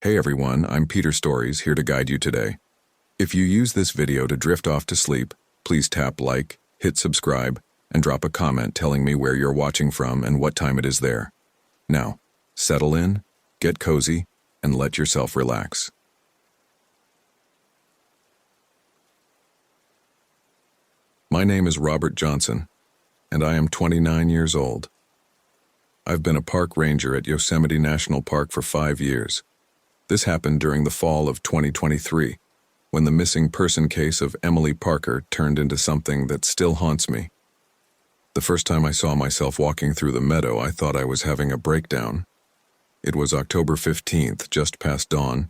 Hey everyone, I'm Peter Stories, here to guide you today. If you use this video to drift off to sleep, please tap like, hit subscribe, and drop a comment telling me where you're watching from and what time it is there. Now, settle in, get cozy, and let yourself relax. My name is Robert Johnson, and I am 29 years old. I've been a park ranger at Yosemite National Park for 5 years. This happened during the fall of 2023, when the missing person case of Emily Parker turned into something that still haunts me. The first time I saw myself walking through the meadow, I thought I was having a breakdown. It was October 15th, just past dawn,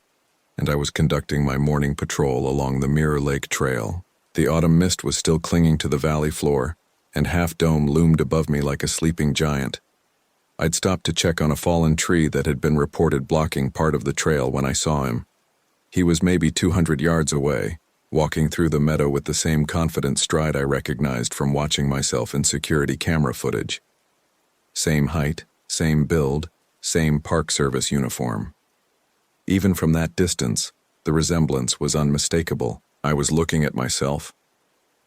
and I was conducting my morning patrol along the Mirror Lake Trail. The autumn mist was still clinging to the valley floor, and Half Dome loomed above me like a sleeping giant. I'd stopped to check on a fallen tree that had been reported blocking part of the trail when I saw him. He was maybe 200 yards away, walking through the meadow with the same confident stride I recognized from watching myself in security camera footage. Same height, same build, same Park Service uniform. Even from that distance, the resemblance was unmistakable. I was looking at myself.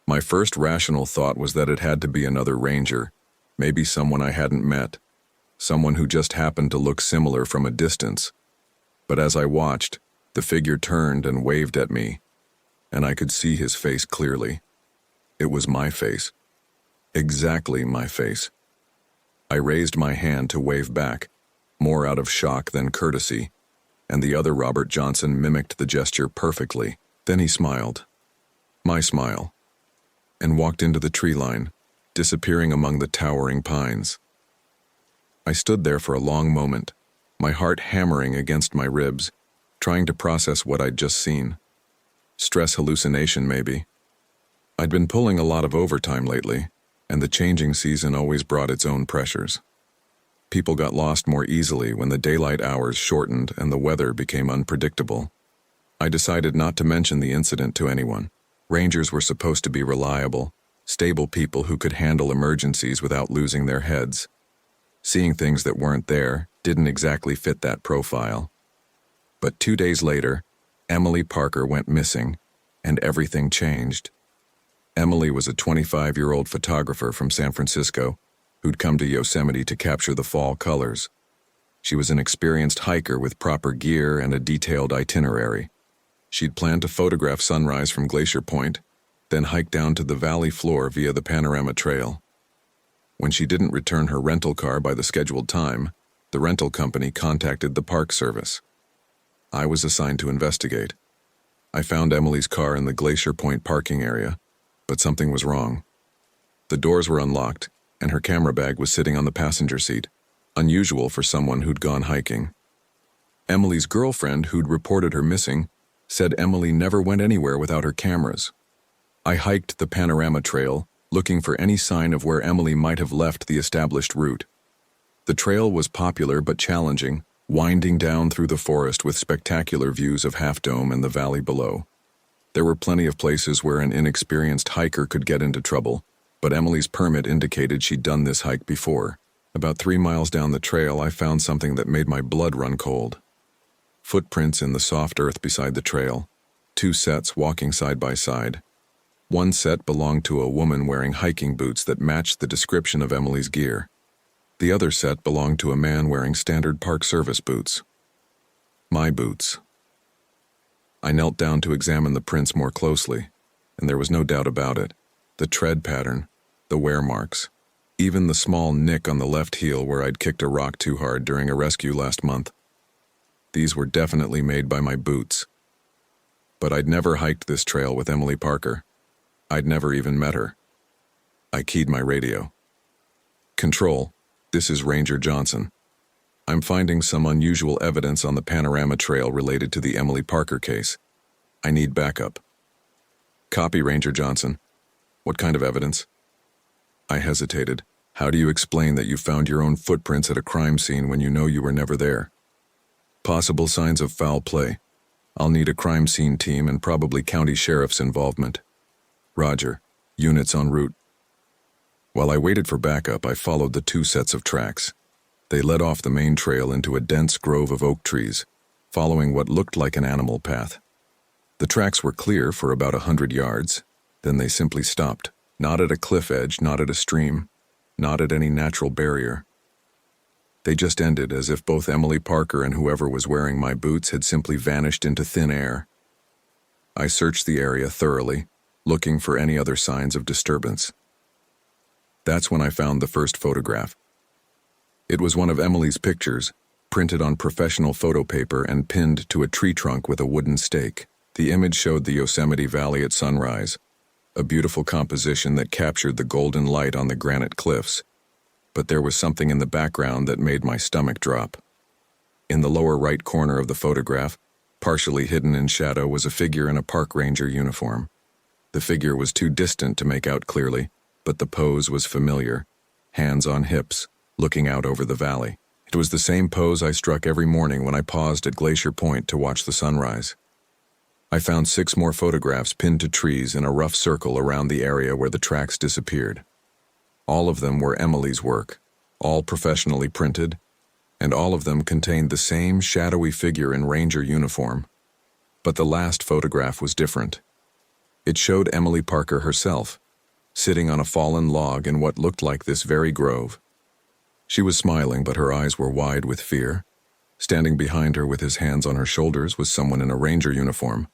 My first rational thought was that it had to be another ranger, maybe someone I hadn't met. Someone who just happened to look similar from a distance. But as I watched, the figure turned and waved at me, and I could see his face clearly. It was my face. Exactly my face. I raised my hand to wave back, more out of shock than courtesy, and the other Robert Johnson mimicked the gesture perfectly. Then he smiled. My smile. And walked into the tree line, disappearing among the towering pines. I stood there for a long moment, my heart hammering against my ribs, trying to process what I'd just seen. Stress hallucination, maybe. I'd been pulling a lot of overtime lately, and the changing season always brought its own pressures. People got lost more easily when the daylight hours shortened and the weather became unpredictable. I decided not to mention the incident to anyone. Rangers were supposed to be reliable, stable people who could handle emergencies without losing their heads. Seeing things that weren't there didn't exactly fit that profile. But 2 days later, Emily Parker went missing, and everything changed. Emily was a 25-year-old photographer from San Francisco who'd come to Yosemite to capture the fall colors. She was an experienced hiker with proper gear and a detailed itinerary. She'd planned to photograph sunrise from Glacier Point, then hike down to the valley floor via the Panorama Trail. When she didn't return her rental car by the scheduled time, the rental company contacted the Park Service. I was assigned to investigate. I found Emily's car in the Glacier Point parking area, but something was wrong. The doors were unlocked, and her camera bag was sitting on the passenger seat, unusual for someone who'd gone hiking. Emily's girlfriend, who'd reported her missing, said Emily never went anywhere without her cameras. I hiked the Panorama Trail, looking for any sign of where Emily might have left the established route. The trail was popular but challenging, winding down through the forest with spectacular views of Half Dome and the valley below. There were plenty of places where an inexperienced hiker could get into trouble, but Emily's permit indicated she'd done this hike before. About 3 miles down the trail, I found something that made my blood run cold. Footprints in the soft earth beside the trail, 2 sets walking side by side. One set belonged to a woman wearing hiking boots that matched the description of Emily's gear. The other set belonged to a man wearing standard Park Service boots. My boots. I knelt down to examine the prints more closely, and there was no doubt about it. The tread pattern, the wear marks, even the small nick on the left heel where I'd kicked a rock too hard during a rescue last month. These were definitely made by my boots. But I'd never hiked this trail with Emily Parker. I'd never even met her. I keyed my radio. Control, this is Ranger Johnson. I'm finding some unusual evidence on the Panorama Trail related to the Emily Parker case. I need backup. Copy, Ranger Johnson. What kind of evidence? I hesitated. How do you explain that you found your own footprints at a crime scene when you know you were never there? Possible signs of foul play. I'll need a crime scene team and probably county sheriff's involvement. Roger. Units en route. While I waited for backup, I followed the 2 sets of tracks. They led off the main trail into a dense grove of oak trees, following what looked like an animal path. The tracks were clear for about 100 yards, then they simply stopped, not at a cliff edge, not at a stream, not at any natural barrier. They just ended as if both Emily Parker and whoever was wearing my boots had simply vanished into thin air. I searched the area thoroughly, looking for any other signs of disturbance. That's when I found the first photograph. It was one of Emily's pictures, printed on professional photo paper and pinned to a tree trunk with a wooden stake. The image showed the Yosemite Valley at sunrise, a beautiful composition that captured the golden light on the granite cliffs. But there was something in the background that made my stomach drop. In the lower right corner of the photograph, partially hidden in shadow, was a figure in a park ranger uniform. The figure was too distant to make out clearly, but the pose was familiar, hands on hips, looking out over the valley. It was the same pose I struck every morning when I paused at Glacier Point to watch the sunrise. I found 6 more photographs pinned to trees in a rough circle around the area where the tracks disappeared. All of them were Emily's work, all professionally printed, and all of them contained the same shadowy figure in ranger uniform. But the last photograph was different. It showed Emily Parker herself, sitting on a fallen log in what looked like this very grove. She was smiling, but her eyes were wide with fear. Standing behind her with his hands on her shoulders was someone in a ranger uniform,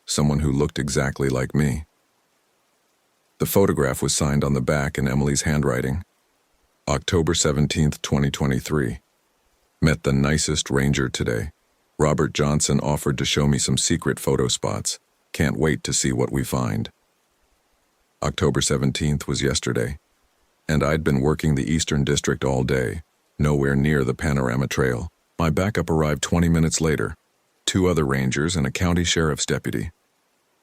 someone who looked exactly like me. The photograph was signed on the back in Emily's handwriting. October 17th, 2023. Met the nicest ranger today. Robert Johnson offered to show me some secret photo spots. Can't wait to see what we find. October 17th was yesterday, and I'd been working the Eastern District all day, nowhere near the Panorama Trail. My backup arrived 20 minutes later, 2 other rangers and a county sheriff's deputy.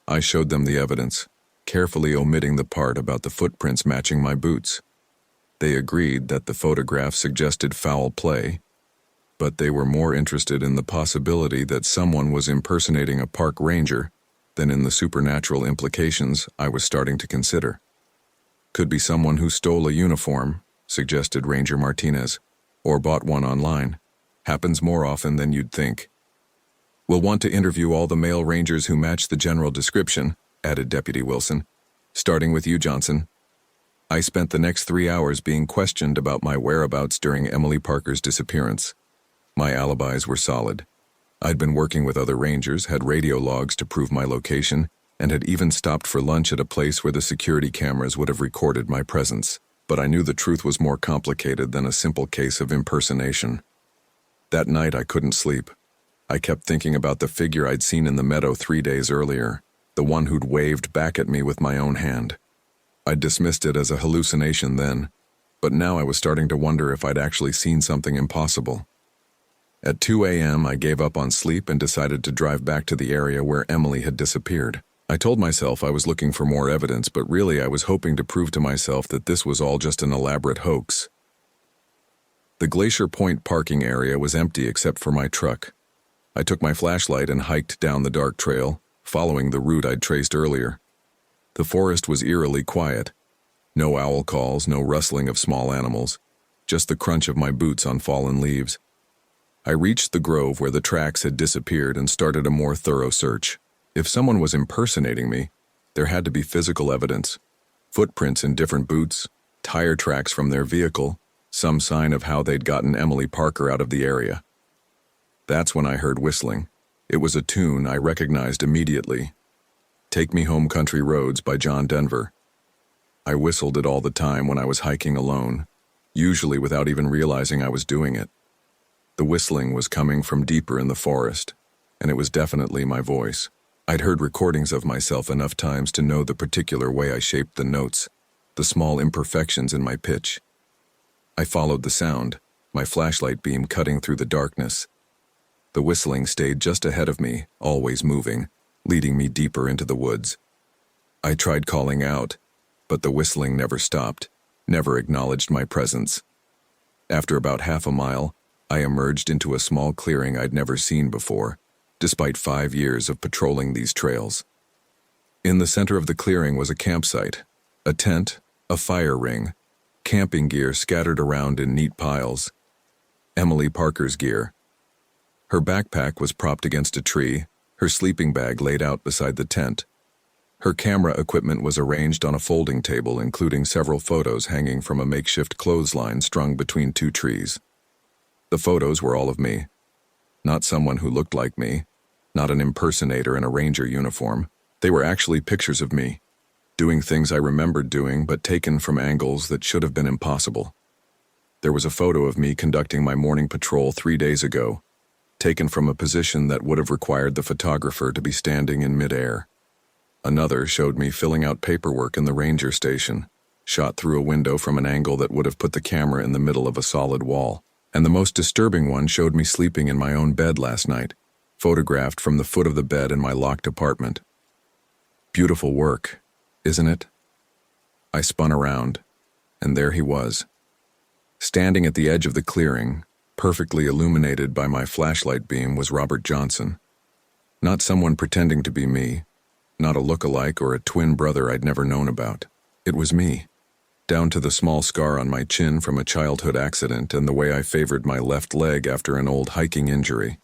I showed them the evidence, carefully omitting the part about the footprints matching my boots. They agreed that the photograph suggested foul play, but they were more interested in the possibility that someone was impersonating a park ranger than in the supernatural implications I was starting to consider. Could be someone who stole a uniform, suggested Ranger Martinez, or bought one online. Happens more often than you'd think. We'll want to interview all the male rangers who match the general description, added Deputy Wilson, starting with you, Johnson. I spent the next 3 hours being questioned about my whereabouts during Emily Parker's disappearance. My alibis were solid. I'd been working with other rangers, had radio logs to prove my location, and had even stopped for lunch at a place where the security cameras would have recorded my presence. But I knew the truth was more complicated than a simple case of impersonation. That night I couldn't sleep. I kept thinking about the figure I'd seen in the meadow 3 days earlier, the one who'd waved back at me with my own hand. I'd dismissed it as a hallucination then, but now I was starting to wonder if I'd actually seen something impossible. At 2 a.m., I gave up on sleep and decided to drive back to the area where Emily had disappeared. I told myself I was looking for more evidence, but really I was hoping to prove to myself that this was all just an elaborate hoax. The Glacier Point parking area was empty except for my truck. I took my flashlight and hiked down the dark trail, following the route I'd traced earlier. The forest was eerily quiet. No owl calls, no rustling of small animals, just the crunch of my boots on fallen leaves. I reached the grove where the tracks had disappeared and started a more thorough search. If someone was impersonating me, there had to be physical evidence. Footprints in different boots, tire tracks from their vehicle, some sign of how they'd gotten Emily Parker out of the area. That's when I heard whistling. It was a tune I recognized immediately. Take Me Home Country Roads by John Denver. I whistled it all the time when I was hiking alone, usually without even realizing I was doing it. The whistling was coming from deeper in the forest, and it was definitely my voice. I'd heard recordings of myself enough times to know the particular way I shaped the notes, the small imperfections in my pitch. I followed the sound, my flashlight beam cutting through the darkness. The whistling stayed just ahead of me, always moving, leading me deeper into the woods. I tried calling out, but the whistling never stopped, never acknowledged my presence. After about half a mile, I emerged into a small clearing I'd never seen before, despite 5 years of patrolling these trails. In the center of the clearing was a campsite, a tent, a fire ring, camping gear scattered around in neat piles. Emily Parker's gear. Her backpack was propped against a tree, her sleeping bag laid out beside the tent. Her camera equipment was arranged on a folding table, including several photos hanging from a makeshift clothesline strung between two trees. The photos were all of me. Not someone who looked like me, not an impersonator in a ranger uniform. They were actually pictures of me, doing things I remembered doing but taken from angles that should have been impossible. There was a photo of me conducting my morning patrol 3 days ago, taken from a position that would have required the photographer to be standing in midair. Another showed me filling out paperwork in the ranger station, shot through a window from an angle that would have put the camera in the middle of a solid wall. And the most disturbing one showed me sleeping in my own bed last night, photographed from the foot of the bed in my locked apartment. Beautiful work, isn't it? I spun around, and there he was. Standing at the edge of the clearing, perfectly illuminated by my flashlight beam, was Robert Johnson. Not someone pretending to be me, not a look-alike or a twin brother I'd never known about. It was me, down to the small scar on my chin from a childhood accident and the way I favored my left leg after an old hiking injury.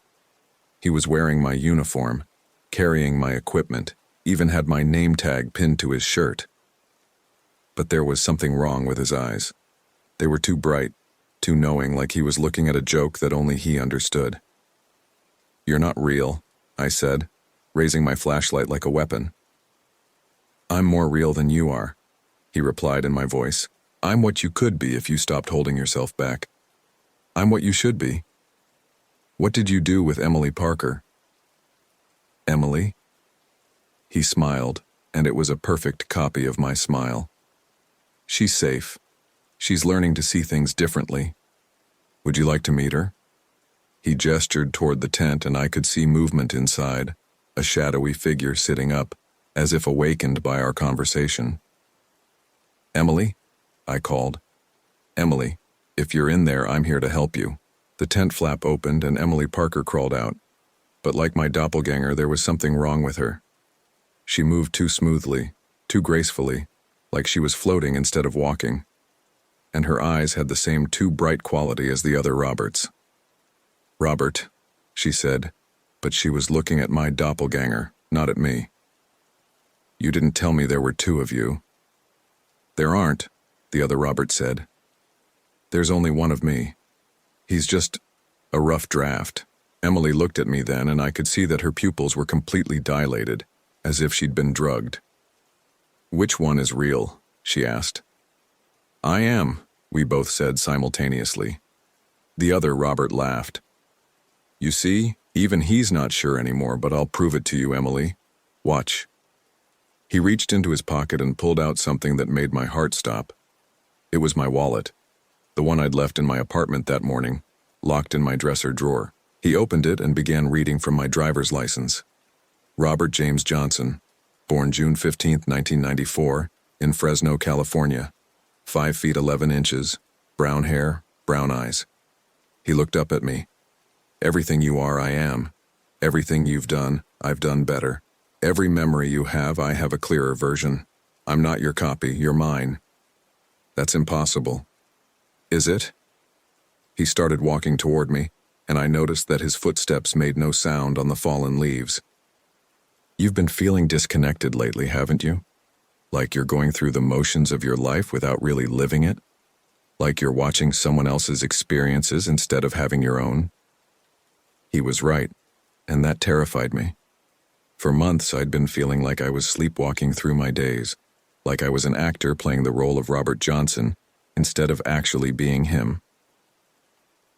He was wearing my uniform, carrying my equipment, even had my name tag pinned to his shirt. But there was something wrong with his eyes. They were too bright, too knowing, like he was looking at a joke that only he understood. "You're not real," I said, raising my flashlight like a weapon. "I'm more real than you are," he replied in my voice. "I'm what you could be if you stopped holding yourself back. I'm what you should be. What did you do with Emily Parker?" "Emily?" He smiled, and it was a perfect copy of my smile. "She's safe. She's learning to see things differently. Would you like to meet her?" He gestured toward the tent, and I could see movement inside, a shadowy figure sitting up, as if awakened by our conversation. "Emily?" I called. "Emily, if you're in there, I'm here to help you." The tent flap opened and Emily Parker crawled out. But like my doppelganger, there was something wrong with her. She moved too smoothly, too gracefully, like she was floating instead of walking. And her eyes had the same too bright quality as the other Roberts. "Robert," she said, but she was looking at my doppelganger, not at me. "You didn't tell me there were two of you." "There aren't," the other Robert said. "There's only one of me. He's just a rough draft." Emily looked at me then, and I could see that her pupils were completely dilated, as if she'd been drugged. "Which one is real?" she asked. "I am," we both said simultaneously. The other Robert laughed. "You see, even he's not sure anymore, but I'll prove it to you, Emily. Watch." He reached into his pocket and pulled out something that made my heart stop. It was my wallet, the one I'd left in my apartment that morning, locked in my dresser drawer. He opened it and began reading from my driver's license. Robert James Johnson, born June 15, 1994, in Fresno, California. 5 feet 11 inches, brown hair, brown eyes. He looked up at me. "Everything you are, I am. Everything you've done, I've done better. Every memory you have, I have a clearer version. I'm not your copy, you're mine." "That's impossible." "Is it?" He started walking toward me, and I noticed that his footsteps made no sound on the fallen leaves. "You've been feeling disconnected lately, haven't you? Like you're going through the motions of your life without really living it? Like you're watching someone else's experiences instead of having your own?" He was right, and that terrified me. For months, I'd been feeling like I was sleepwalking through my days, like I was an actor playing the role of Robert Johnson instead of actually being him.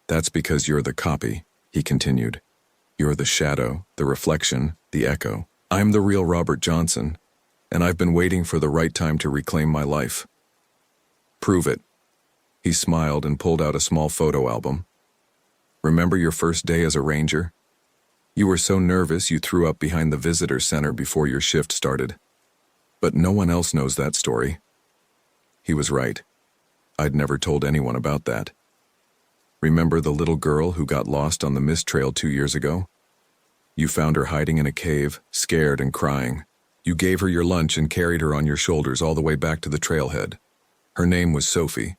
"That's because you're the copy," he continued. "You're the shadow, the reflection, the echo. I'm the real Robert Johnson, and I've been waiting for the right time to reclaim my life." "Prove it." He smiled and pulled out a small photo album. "Remember your first day as a ranger? You were so nervous you threw up behind the visitor center before your shift started. But no one else knows that story." He was right. I'd never told anyone about that. "Remember the little girl who got lost on the mist trail 2 years ago? You found her hiding in a cave, scared and crying. You gave her your lunch and carried her on your shoulders all the way back to the trailhead. Her name was Sophie,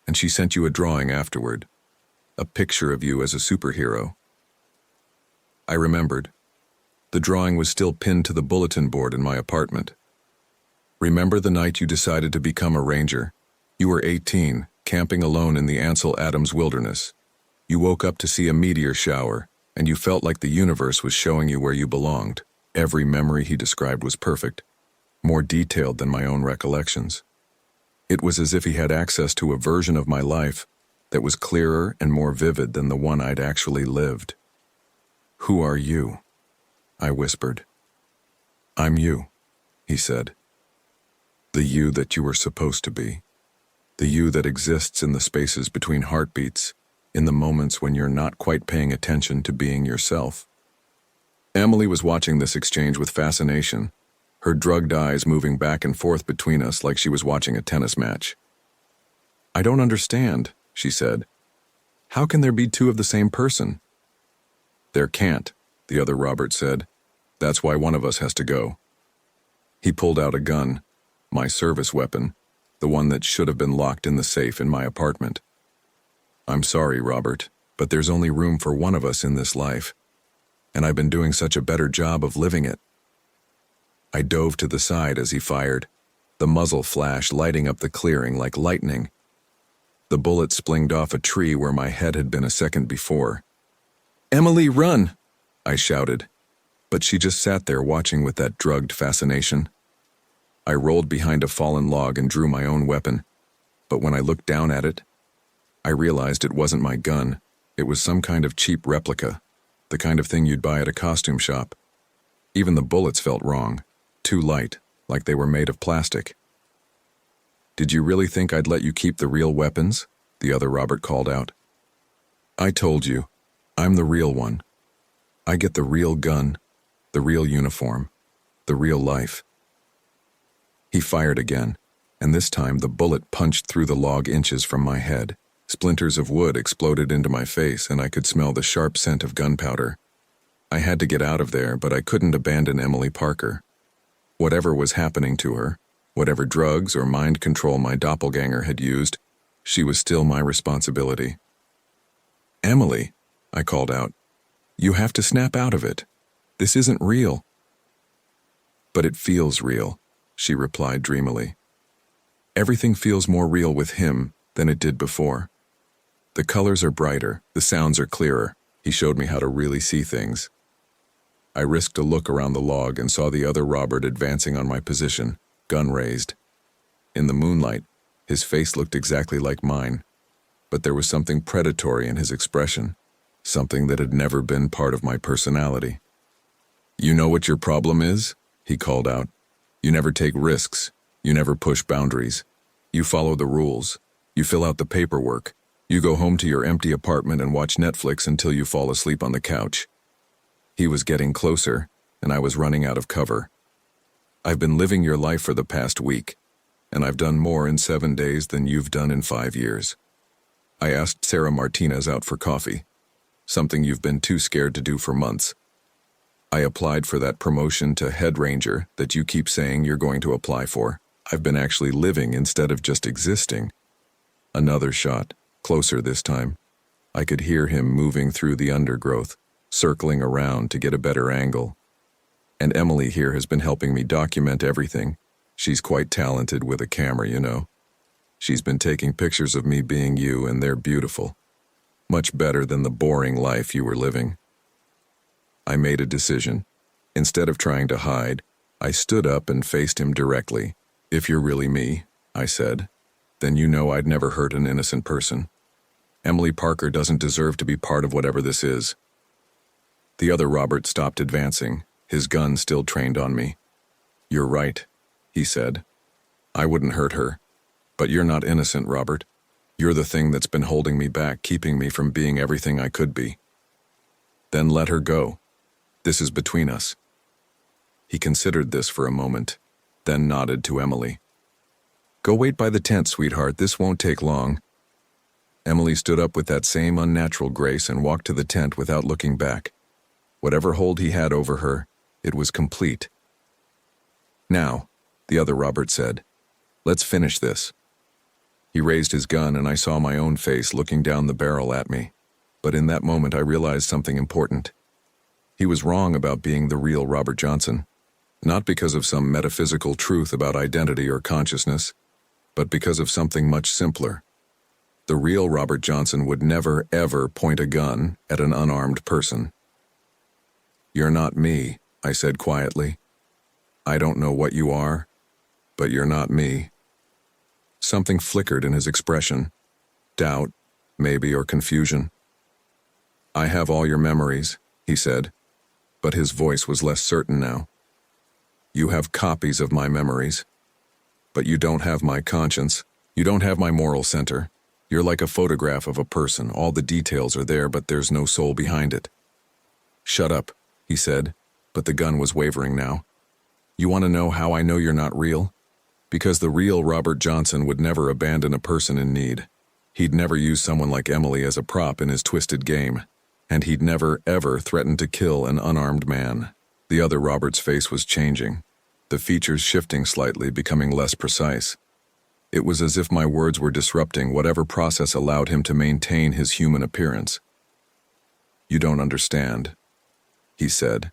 and she sent you a drawing afterward, a picture of you as a superhero. I remembered. The drawing was still pinned to the bulletin board in my apartment. Remember the night you decided to become a ranger? You were 18, camping alone in the Ansel Adams wilderness. You woke up to see a meteor shower, and you felt like the universe was showing you where you belonged. Every memory he described was perfect, more detailed than my own recollections. It was as if he had access to a version of my life that was clearer and more vivid than the one I'd actually lived. "Who are you?" I whispered. "I'm you," he said. "The you that you were supposed to be. The you that exists in the spaces between heartbeats, in the moments when you're not quite paying attention to being yourself." Emily was watching this exchange with fascination, her drugged eyes moving back and forth between us like she was watching a tennis match. "I don't understand," she said. "How can there be two of the same person?" "There can't," the other Robert said. "That's why one of us has to go." He pulled out a gun, my service weapon, the one that should have been locked in the safe in my apartment. "I'm sorry, Robert, but there's only room for one of us in this life, and I've been doing such a better job of living it." I dove to the side as he fired, the muzzle flash lighting up the clearing like lightning. The bullet splinged off a tree where my head had been a second before. "Emily, run!" I shouted, but she just sat there watching with that drugged fascination. I rolled behind a fallen log and drew my own weapon, but when I looked down at it, I realized it wasn't my gun. It was some kind of cheap replica, the kind of thing you'd buy at a costume shop. Even the bullets felt wrong, too light, like they were made of plastic. "Did you really think I'd let you keep the real weapons?" the other Robert called out. "I told you, I'm the real one. I get the real gun, the real uniform, the real life." He fired again, and this time the bullet punched through the log inches from my head. Splinters of wood exploded into my face, and I could smell the sharp scent of gunpowder. I had to get out of there, but I couldn't abandon Emily Parker. Whatever was happening to her, whatever drugs or mind control my doppelganger had used, she was still my responsibility. "Emily," I called out, "you have to snap out of it. This isn't real." "But it feels real," she replied dreamily. "Everything feels more real with him than it did before. The colors are brighter, the sounds are clearer. He showed me how to really see things." I risked a look around the log and saw the other Robert advancing on my position, gun raised. In the moonlight, his face looked exactly like mine, but there was something predatory in his expression, something that had never been part of my personality. "You know what your problem is?" he called out. "You never take risks. You never push boundaries. You follow the rules. You fill out the paperwork. You go home to your empty apartment and watch Netflix until you fall asleep on the couch." He was getting closer, and I was running out of cover. "I've been living your life for the past week, and I've done more in 7 days than you've done in 5 years. I asked Sarah Martinez out for coffee, something you've been too scared to do for months. I applied for that promotion to head ranger that you keep saying you're going to apply for. I've been actually living instead of just existing." Another shot, closer this time. I could hear him moving through the undergrowth, circling around to get a better angle. "And Emily here has been helping me document everything. She's quite talented with a camera, you know. She's been taking pictures of me being you, and they're beautiful. Much better than the boring life you were living." I made a decision. Instead of trying to hide, I stood up and faced him directly. "If you're really me," I said, "then you know I'd never hurt an innocent person. Emily Parker doesn't deserve to be part of whatever this is." The other Robert stopped advancing, his gun still trained on me. "You're right," he said. "I wouldn't hurt her. But you're not innocent, Robert. You're the thing that's been holding me back, keeping me from being everything I could be. Then let her go. This is between us." He considered this for a moment, then nodded to Emily. "Go wait by the tent, sweetheart. This won't take long." Emily stood up with that same unnatural grace and walked to the tent without looking back. Whatever hold he had over her, it was complete. "Now," the other Robert said, "let's finish this." He raised his gun and I saw my own face looking down the barrel at me. But in that moment I realized something important. He was wrong about being the real Robert Johnson, not because of some metaphysical truth about identity or consciousness, but because of something much simpler. The real Robert Johnson would never, ever point a gun at an unarmed person. "You're not me," I said quietly. "I don't know what you are, but you're not me." Something flickered in his expression. Doubt, maybe, or confusion. "I have all your memories," he said, but his voice was less certain now. "You have copies of my memories, but you don't have my conscience. You don't have my moral center. You're like a photograph of a person. All the details are there, but there's no soul behind it." "Shut up," he said, but the gun was wavering now. "You want to know how I know you're not real? Because the real Robert Johnson would never abandon a person in need. He'd never use someone like Emily as a prop in his twisted game. And he'd never, ever threaten to kill an unarmed man." The other Robert's face was changing, the features shifting slightly, becoming less precise. It was as if my words were disrupting whatever process allowed him to maintain his human appearance. "You don't understand," he said,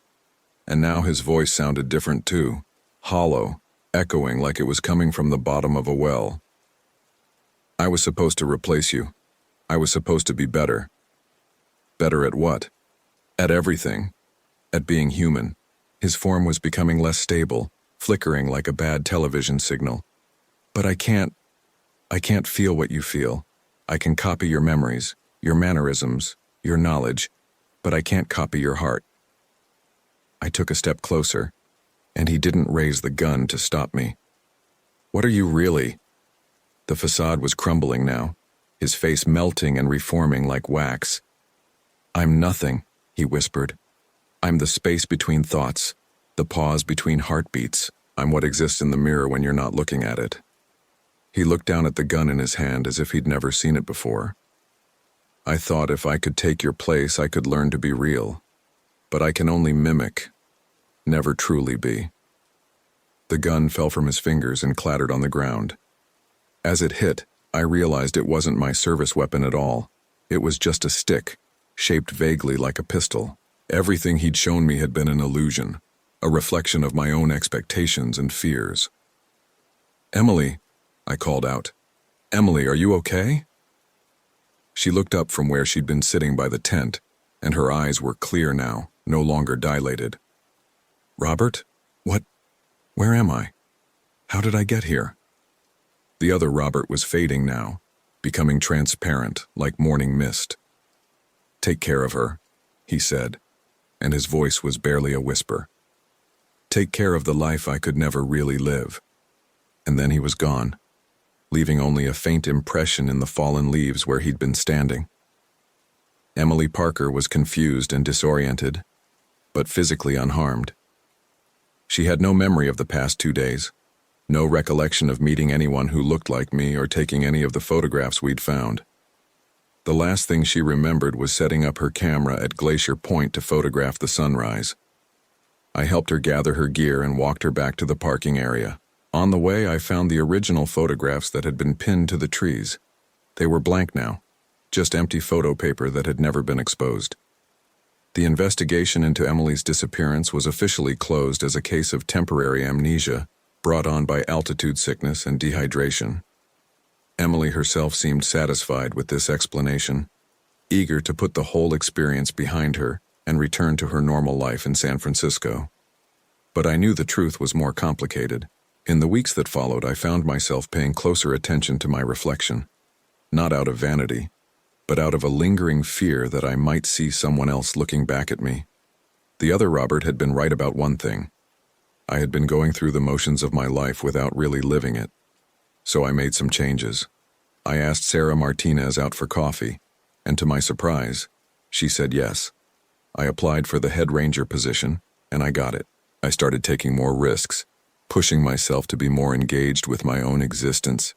and now his voice sounded different too, hollow, echoing like it was coming from the bottom of a well. "I was supposed to replace you. I was supposed to be better." "Better at what?" "At everything. At being human." His form was becoming less stable, flickering like a bad television signal. "But I can't feel what you feel. I can copy your memories, your mannerisms, your knowledge, but I can't copy your heart." I took a step closer, and he didn't raise the gun to stop me. "What are you really?" The facade was crumbling now, his face melting and reforming like wax. "I'm nothing," he whispered. "I'm the space between thoughts, the pause between heartbeats. I'm what exists in the mirror when you're not looking at it." He looked down at the gun in his hand as if he'd never seen it before. "I thought if I could take your place, I could learn to be real. But I can only mimic, never truly be." The gun fell from his fingers and clattered on the ground. As it hit, I realized it wasn't my service weapon at all. It was just a stick, shaped vaguely like a pistol. Everything he'd shown me had been an illusion, a reflection of my own expectations and fears. "Emily," I called out. "Emily, are you okay?" She looked up from where she'd been sitting by the tent, and her eyes were clear now, no longer dilated. "Robert? Where am I? How did I get here?" The other Robert was fading now, becoming transparent like morning mist. "Take care of her," he said, and his voice was barely a whisper. "Take care of the life I could never really live." And then he was gone, leaving only a faint impression in the fallen leaves where he'd been standing. Emily Parker was confused and disoriented, but physically unharmed. She had no memory of the past 2 days, no recollection of meeting anyone who looked like me or taking any of the photographs we'd found. The last thing she remembered was setting up her camera at Glacier Point to photograph the sunrise. I helped her gather her gear and walked her back to the parking area. On the way, I found the original photographs that had been pinned to the trees. They were blank now, just empty photo paper that had never been exposed. The investigation into Emily's disappearance was officially closed as a case of temporary amnesia brought on by altitude sickness and dehydration. Emily herself seemed satisfied with this explanation, eager to put the whole experience behind her and return to her normal life in San Francisco. But I knew the truth was more complicated. In the weeks that followed, I found myself paying closer attention to my reflection, not out of vanity, but out of a lingering fear that I might see someone else looking back at me. The other Robert had been right about one thing. I had been going through the motions of my life without really living it. So I made some changes. I asked Sarah Martinez out for coffee, and to my surprise, she said yes. I applied for the head ranger position, and I got it. I started taking more risks, pushing myself to be more engaged with my own existence.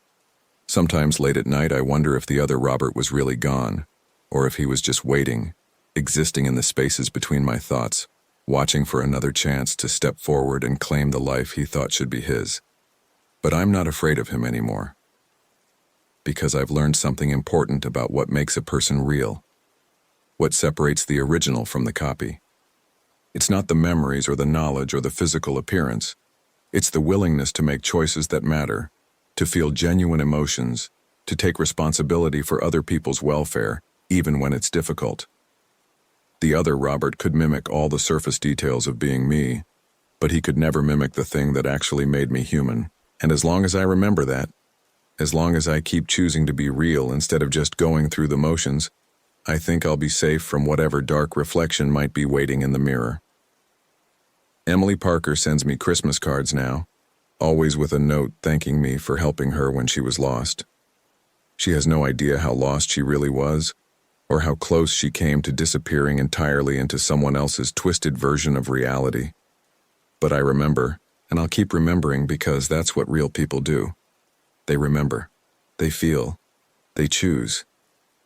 Sometimes late at night, I wonder if the other Robert was really gone, or if he was just waiting, existing in the spaces between my thoughts, watching for another chance to step forward and claim the life he thought should be his. But I'm not afraid of him anymore, because I've learned something important about what makes a person real, what separates the original from the copy. It's not the memories or the knowledge or the physical appearance. It's the willingness to make choices that matter, to feel genuine emotions, to take responsibility for other people's welfare, even when it's difficult. The other Robert could mimic all the surface details of being me, but he could never mimic the thing that actually made me human. And as long as I remember that, as long as I keep choosing to be real instead of just going through the motions, I think I'll be safe from whatever dark reflection might be waiting in the mirror. Emily Parker sends me Christmas cards now, always with a note thanking me for helping her when she was lost. She has no idea how lost she really was, or how close she came to disappearing entirely into someone else's twisted version of reality. But I remember, and I'll keep remembering because that's what real people do. They remember, they feel, they choose,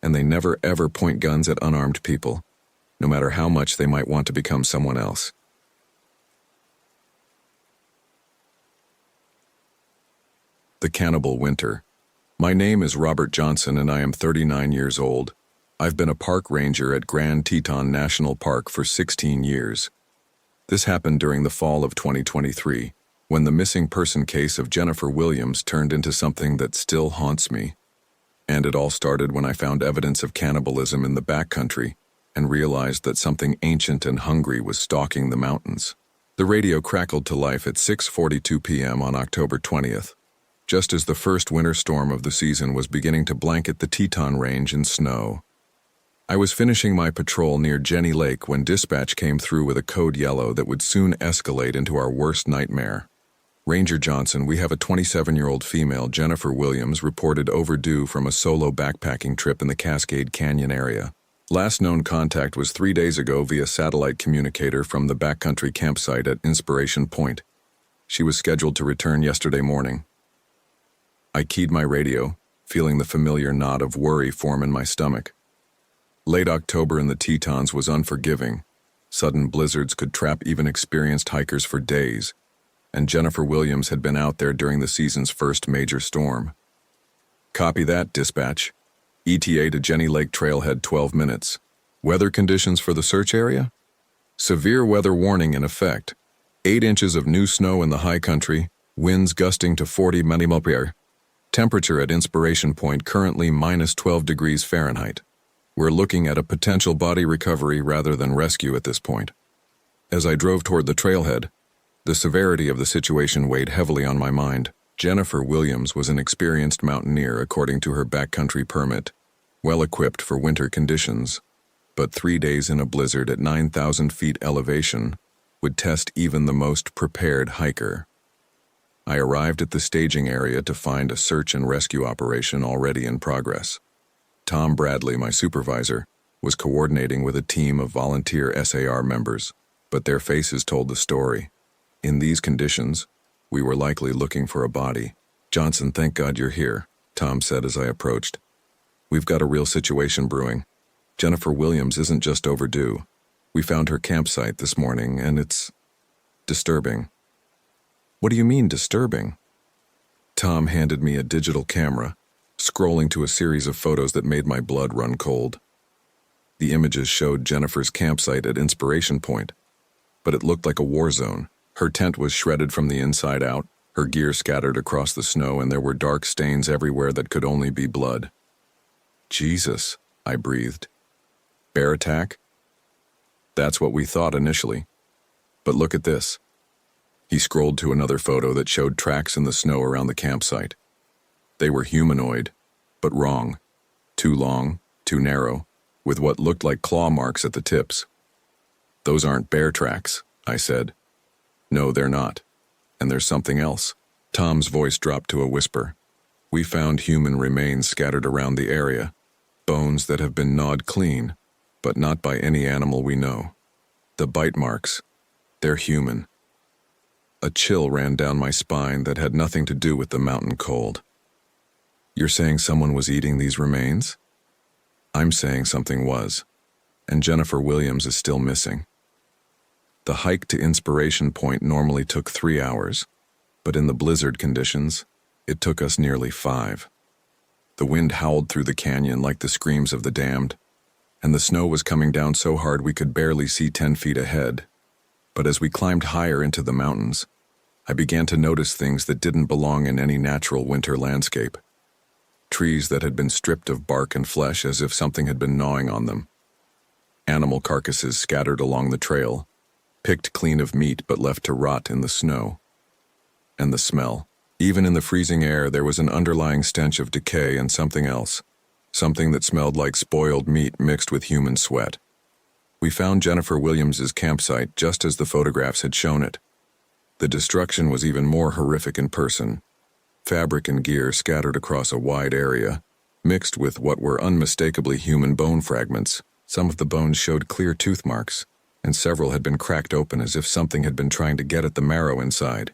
and they never ever point guns at unarmed people, no matter how much they might want to become someone else. The Cannibal Winter. My name is Robert Johnson and I am 39 years old. I've been a park ranger at Grand Teton National Park for 16 years. This happened during the fall of 2023, when the missing person case of Jennifer Williams turned into something that still haunts me. And it all started when I found evidence of cannibalism in the backcountry and realized that something ancient and hungry was stalking the mountains. The radio crackled to life at 6:42 p.m. on October 20th, just as the first winter storm of the season was beginning to blanket the Teton Range in snow. I was finishing my patrol near Jenny Lake when dispatch came through with a code yellow that would soon escalate into our worst nightmare. Ranger Johnson, we have a 27-year-old female, Jennifer Williams, reported overdue from a solo backpacking trip in the Cascade Canyon area. Last known contact was 3 days ago via satellite communicator from the backcountry campsite at Inspiration Point. She was scheduled to return yesterday morning. I keyed my radio, feeling the familiar knot of worry form in my stomach. Late October in the Tetons was unforgiving. Sudden blizzards could trap even experienced hikers for days, and Jennifer Williams had been out there during the season's first major storm. Copy that, dispatch. ETA to Jenny Lake Trailhead 12 minutes. Weather conditions for the search area? Severe weather warning in effect. 8 inches of new snow in the high country, winds gusting to 40 mph. Temperature at Inspiration Point currently minus 12 degrees Fahrenheit. We're looking at a potential body recovery rather than rescue at this point. As I drove toward the trailhead, the severity of the situation weighed heavily on my mind. Jennifer Williams was an experienced mountaineer according to her backcountry permit, well equipped for winter conditions, but 3 days in a blizzard at 9,000 feet elevation would test even the most prepared hiker. I arrived at the staging area to find a search and rescue operation already in progress. Tom Bradley, my supervisor, was coordinating with a team of volunteer SAR members, but their faces told the story. In these conditions, we were likely looking for a body. Johnson, thank God you're here, Tom said as I approached. We've got a real situation brewing. Jennifer Williams isn't just overdue. We found her campsite this morning, and it's disturbing. What do you mean, disturbing? Tom handed me a digital camera, scrolling to a series of photos that made my blood run cold. The images showed Jennifer's campsite at Inspiration Point, but it looked like a war zone. Her tent was shredded from the inside out, her gear scattered across the snow, and there were dark stains everywhere that could only be blood. Jesus, I breathed. Bear attack? That's what we thought initially. But look at this. He scrolled to another photo that showed tracks in the snow around the campsite. They were humanoid, but wrong. Too long, too narrow, with what looked like claw marks at the tips. Those aren't bear tracks, I said. No, they're not. And there's something else. Tom's voice dropped to a whisper. We found human remains scattered around the area. Bones that have been gnawed clean, but not by any animal we know. The bite marks, they're human. A chill ran down my spine that had nothing to do with the mountain cold. You're saying someone was eating these remains? I'm saying something was, and Jennifer Williams is still missing. The hike to Inspiration Point normally took 3 hours, but in the blizzard conditions, it took us nearly 5. The wind howled through the canyon like the screams of the damned, and the snow was coming down so hard we could barely see 10 feet ahead. But as we climbed higher into the mountains, I began to notice things that didn't belong in any natural winter landscape. Trees that had been stripped of bark and flesh as if something had been gnawing on them. Animal carcasses scattered along the trail, picked clean of meat but left to rot in the snow. And the smell. Even in the freezing air, there was an underlying stench of decay and something else. Something that smelled like spoiled meat mixed with human sweat. We found Jennifer Williams's campsite just as the photographs had shown it. The destruction was even more horrific in person. Fabric and gear scattered across a wide area, mixed with what were unmistakably human bone fragments. Some of the bones showed clear tooth marks, and several had been cracked open as if something had been trying to get at the marrow inside.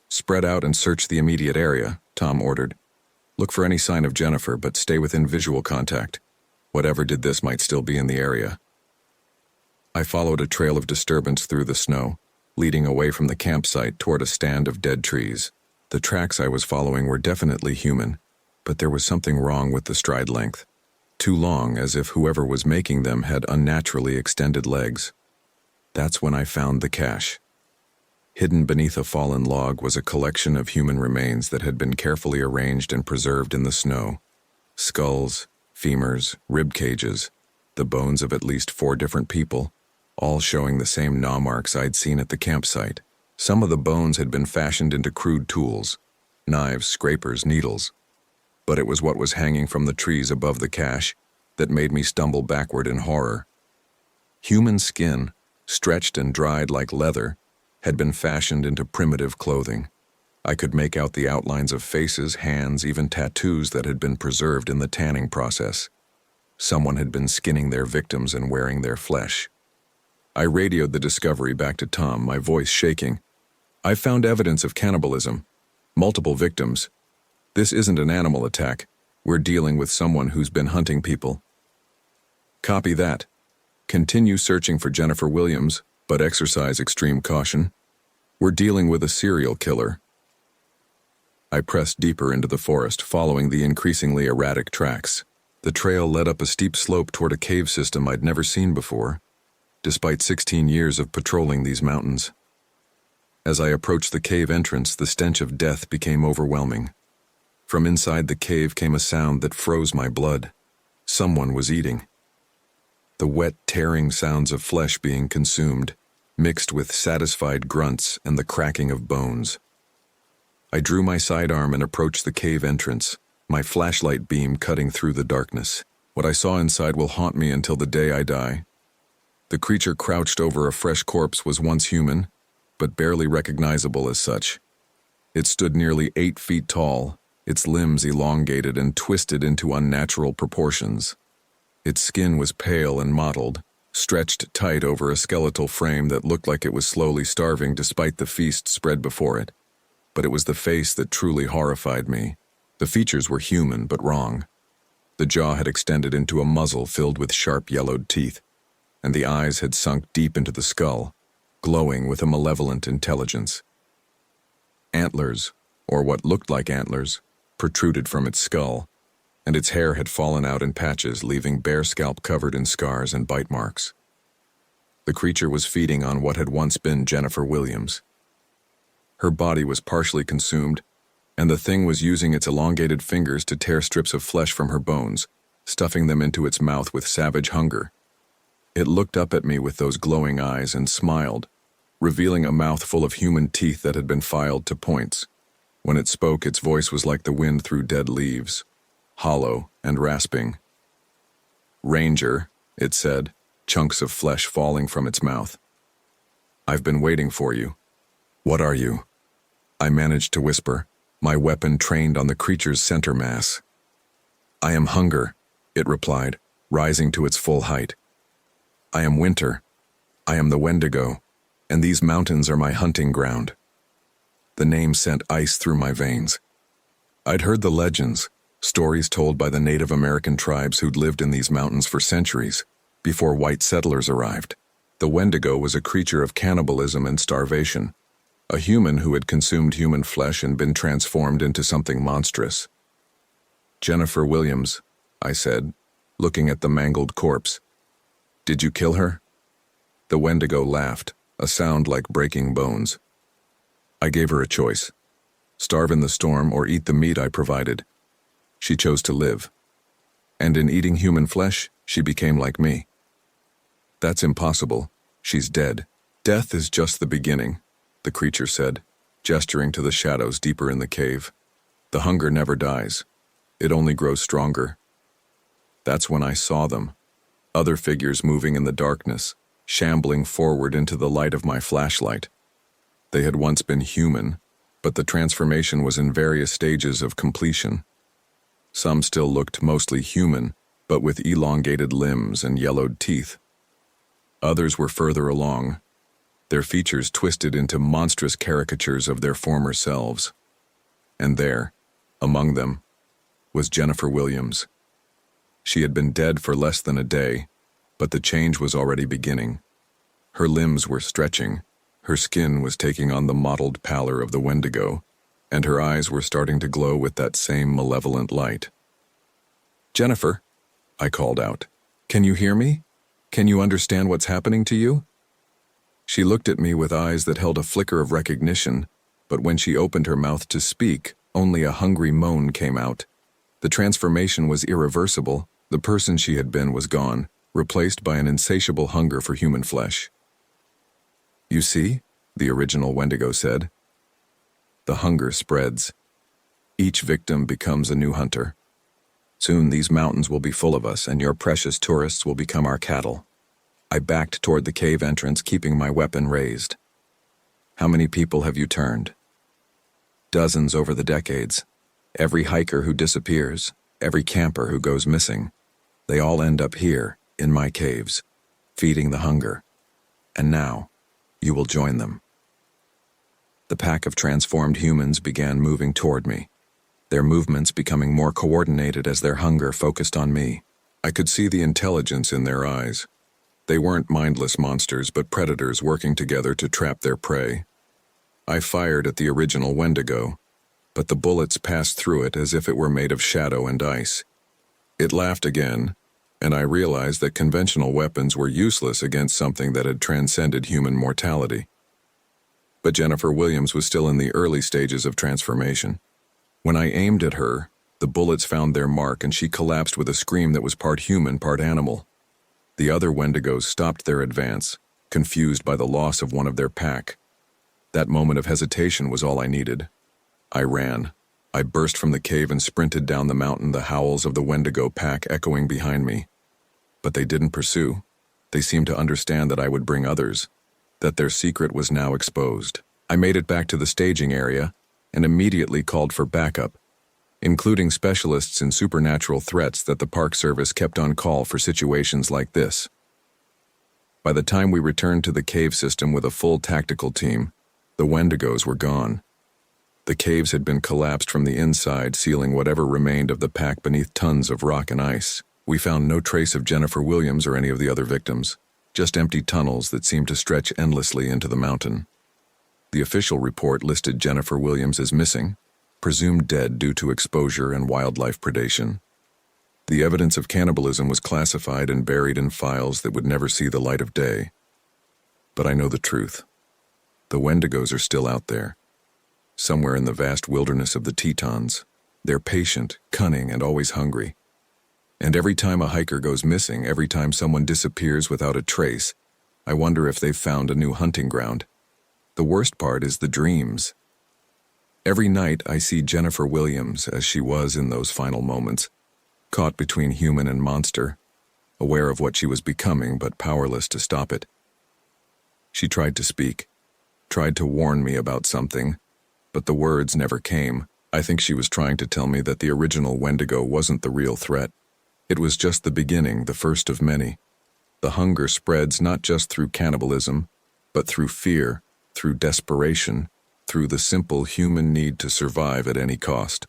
"Spread out and search the immediate area," Tom ordered. "Look for any sign of Jennifer, but stay within visual contact. Whatever did this might still be in the area." I followed a trail of disturbance through the snow, leading away from the campsite toward a stand of dead trees. The tracks I was following were definitely human, but there was something wrong with the stride length. Too long, as if whoever was making them had unnaturally extended legs. That's when I found the cache. Hidden beneath a fallen log was a collection of human remains that had been carefully arranged and preserved in the snow. Skulls, femurs, rib cages, the bones of at least 4 different people, all showing the same gnaw marks I'd seen at the campsite. Some of the bones had been fashioned into crude tools, knives, scrapers, needles. But it was what was hanging from the trees above the cache that made me stumble backward in horror. Human skin, stretched and dried like leather, had been fashioned into primitive clothing. I could make out the outlines of faces, hands, even tattoos that had been preserved in the tanning process. Someone had been skinning their victims and wearing their flesh. I radioed the discovery back to Tom, my voice shaking. "I've found evidence of cannibalism. Multiple victims. This isn't an animal attack. We're dealing with someone who's been hunting people." "Copy that. Continue searching for Jennifer Williams, but exercise extreme caution. We're dealing with a serial killer." I pressed deeper into the forest, following the increasingly erratic tracks. The trail led up a steep slope toward a cave system I'd never seen before, despite 16 years of patrolling these mountains. As I approached the cave entrance, the stench of death became overwhelming. From inside the cave came a sound that froze my blood. Someone was eating. The wet, tearing sounds of flesh being consumed, mixed with satisfied grunts and the cracking of bones. I drew my sidearm and approached the cave entrance, my flashlight beam cutting through the darkness. What I saw inside will haunt me until the day I die. The creature crouched over a fresh corpse was once human, but barely recognizable as such. It stood nearly 8 feet tall, its limbs elongated and twisted into unnatural proportions. Its skin was pale and mottled, stretched tight over a skeletal frame that looked like it was slowly starving despite the feast spread before it. But it was the face that truly horrified me. The features were human, but wrong. The jaw had extended into a muzzle filled with sharp yellowed teeth, and the eyes had sunk deep into the skull, glowing with a malevolent intelligence. Antlers, or what looked like antlers, protruded from its skull, and its hair had fallen out in patches, leaving bare scalp covered in scars and bite marks. The creature was feeding on what had once been Jennifer Williams. Her body was partially consumed, and the thing was using its elongated fingers to tear strips of flesh from her bones, stuffing them into its mouth with savage hunger. It looked up at me with those glowing eyes and smiled, revealing a mouth full of human teeth that had been filed to points. When it spoke, its voice was like the wind through dead leaves, hollow and rasping. "Ranger," it said, chunks of flesh falling from its mouth. "I've been waiting for you." "What are you?" I managed to whisper, my weapon trained on the creature's center mass. "I am hunger," it replied, rising to its full height. "I am winter. I am the Wendigo, and these mountains are my hunting ground." The name sent ice through my veins. I'd heard the legends, stories told by the Native American tribes who'd lived in these mountains for centuries, before white settlers arrived. The Wendigo was a creature of cannibalism and starvation, a human who had consumed human flesh and been transformed into something monstrous. "Jennifer Williams," I said, looking at the mangled corpse. "Did you kill her?" The Wendigo laughed, a sound like breaking bones. I gave her a choice: starve in the storm or eat the meat I provided. She chose to live. And in eating human flesh, she became like me. That's impossible. She's dead. Death is just the beginning, the creature said, gesturing to the shadows deeper in the cave. The hunger never dies. It only grows stronger. That's when I saw them. Other figures moving in the darkness, shambling forward into the light of my flashlight. They had once been human, but the transformation was in various stages of completion. Some still looked mostly human, but with elongated limbs and yellowed teeth. Others were further along, their features twisted into monstrous caricatures of their former selves. And there, among them, was Jennifer Williams. She had been dead for less than a day, but the change was already beginning. Her limbs were stretching, her skin was taking on the mottled pallor of the Wendigo, and her eyes were starting to glow with that same malevolent light. "Jennifer," I called out, "can you hear me? Can you understand what's happening to you?" She looked at me with eyes that held a flicker of recognition, but when she opened her mouth to speak, only a hungry moan came out. The transformation was irreversible. The person she had been was gone, replaced by an insatiable hunger for human flesh. "You see," the original Wendigo said, "the hunger spreads. Each victim becomes a new hunter. Soon these mountains will be full of us, and your precious tourists will become our cattle." I backed toward the cave entrance, keeping my weapon raised. "How many people have you turned?" "Dozens over the decades. Every hiker who disappears, every camper who goes missing. They all end up here, in my caves, feeding the hunger. And now, you will join them." The pack of transformed humans began moving toward me, their movements becoming more coordinated as their hunger focused on me. I could see the intelligence in their eyes. They weren't mindless monsters, but predators working together to trap their prey. I fired at the original Wendigo, but the bullets passed through it as if it were made of shadow and ice. It laughed again, and I realized that conventional weapons were useless against something that had transcended human mortality. But Jennifer Williams was still in the early stages of transformation. When I aimed at her, the bullets found their mark and she collapsed with a scream that was part human, part animal. The other Wendigos stopped their advance, confused by the loss of one of their pack. That moment of hesitation was all I needed. I ran. I burst from the cave and sprinted down the mountain, the howls of the Wendigo pack echoing behind me. But they didn't pursue. They seemed to understand that I would bring others, that their secret was now exposed. I made it back to the staging area and immediately called for backup, including specialists in supernatural threats that the Park Service kept on call for situations like this. By the time we returned to the cave system with a full tactical team, the Wendigos were gone. The caves had been collapsed from the inside, sealing whatever remained of the pack beneath tons of rock and ice. We found no trace of Jennifer Williams or any of the other victims, just empty tunnels that seemed to stretch endlessly into the mountain. The official report listed Jennifer Williams as missing, presumed dead due to exposure and wildlife predation. The evidence of cannibalism was classified and buried in files that would never see the light of day. But I know the truth. The Wendigos are still out there, somewhere in the vast wilderness of the Tetons. They're patient, cunning, and always hungry. And every time a hiker goes missing, every time someone disappears without a trace, I wonder if they've found a new hunting ground. The worst part is the dreams. Every night I see Jennifer Williams as she was in those final moments, caught between human and monster, aware of what she was becoming but powerless to stop it. She tried to speak, tried to warn me about something, but the words never came. I think she was trying to tell me that the original Wendigo wasn't the real threat. It was just the beginning, the first of many. The hunger spreads not just through cannibalism, but through fear, through desperation, through the simple human need to survive at any cost.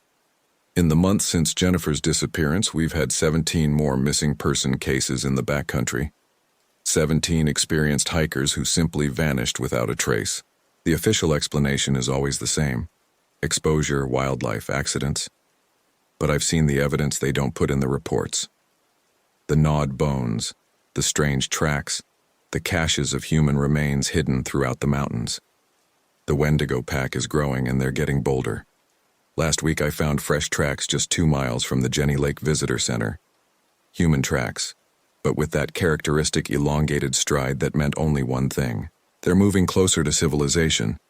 In the months since Jennifer's disappearance, we've had 17 more missing person cases in the backcountry. 17 experienced hikers who simply vanished without a trace. The official explanation is always the same: exposure, wildlife, accidents. But I've seen the evidence they don't put in the reports. The gnawed bones, the strange tracks, the caches of human remains hidden throughout the mountains. The Wendigo pack is growing and they're getting bolder. Last week I found fresh tracks just 2 miles from the Jenny Lake Visitor Center. Human tracks, but with that characteristic elongated stride that meant only one thing. They're moving closer to civilization,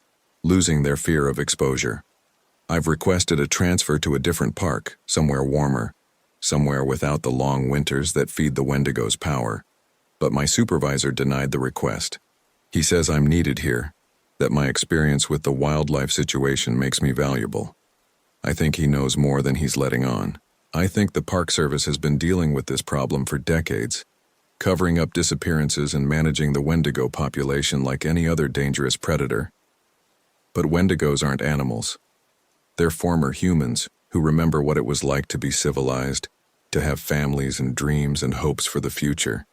losing their fear of exposure. I've requested a transfer to a different park, somewhere warmer, somewhere without the long winters that feed the Wendigos power. But my supervisor denied the request. He says I'm needed here, that my experience with the wildlife situation makes me valuable. I think he knows more than he's letting on. I think the Park Service has been dealing with this problem for decades, covering up disappearances and managing the Wendigo population like any other dangerous predator. But Wendigos aren't animals. They're former humans who remember what it was like to be civilized, to have families and dreams and hopes for the future.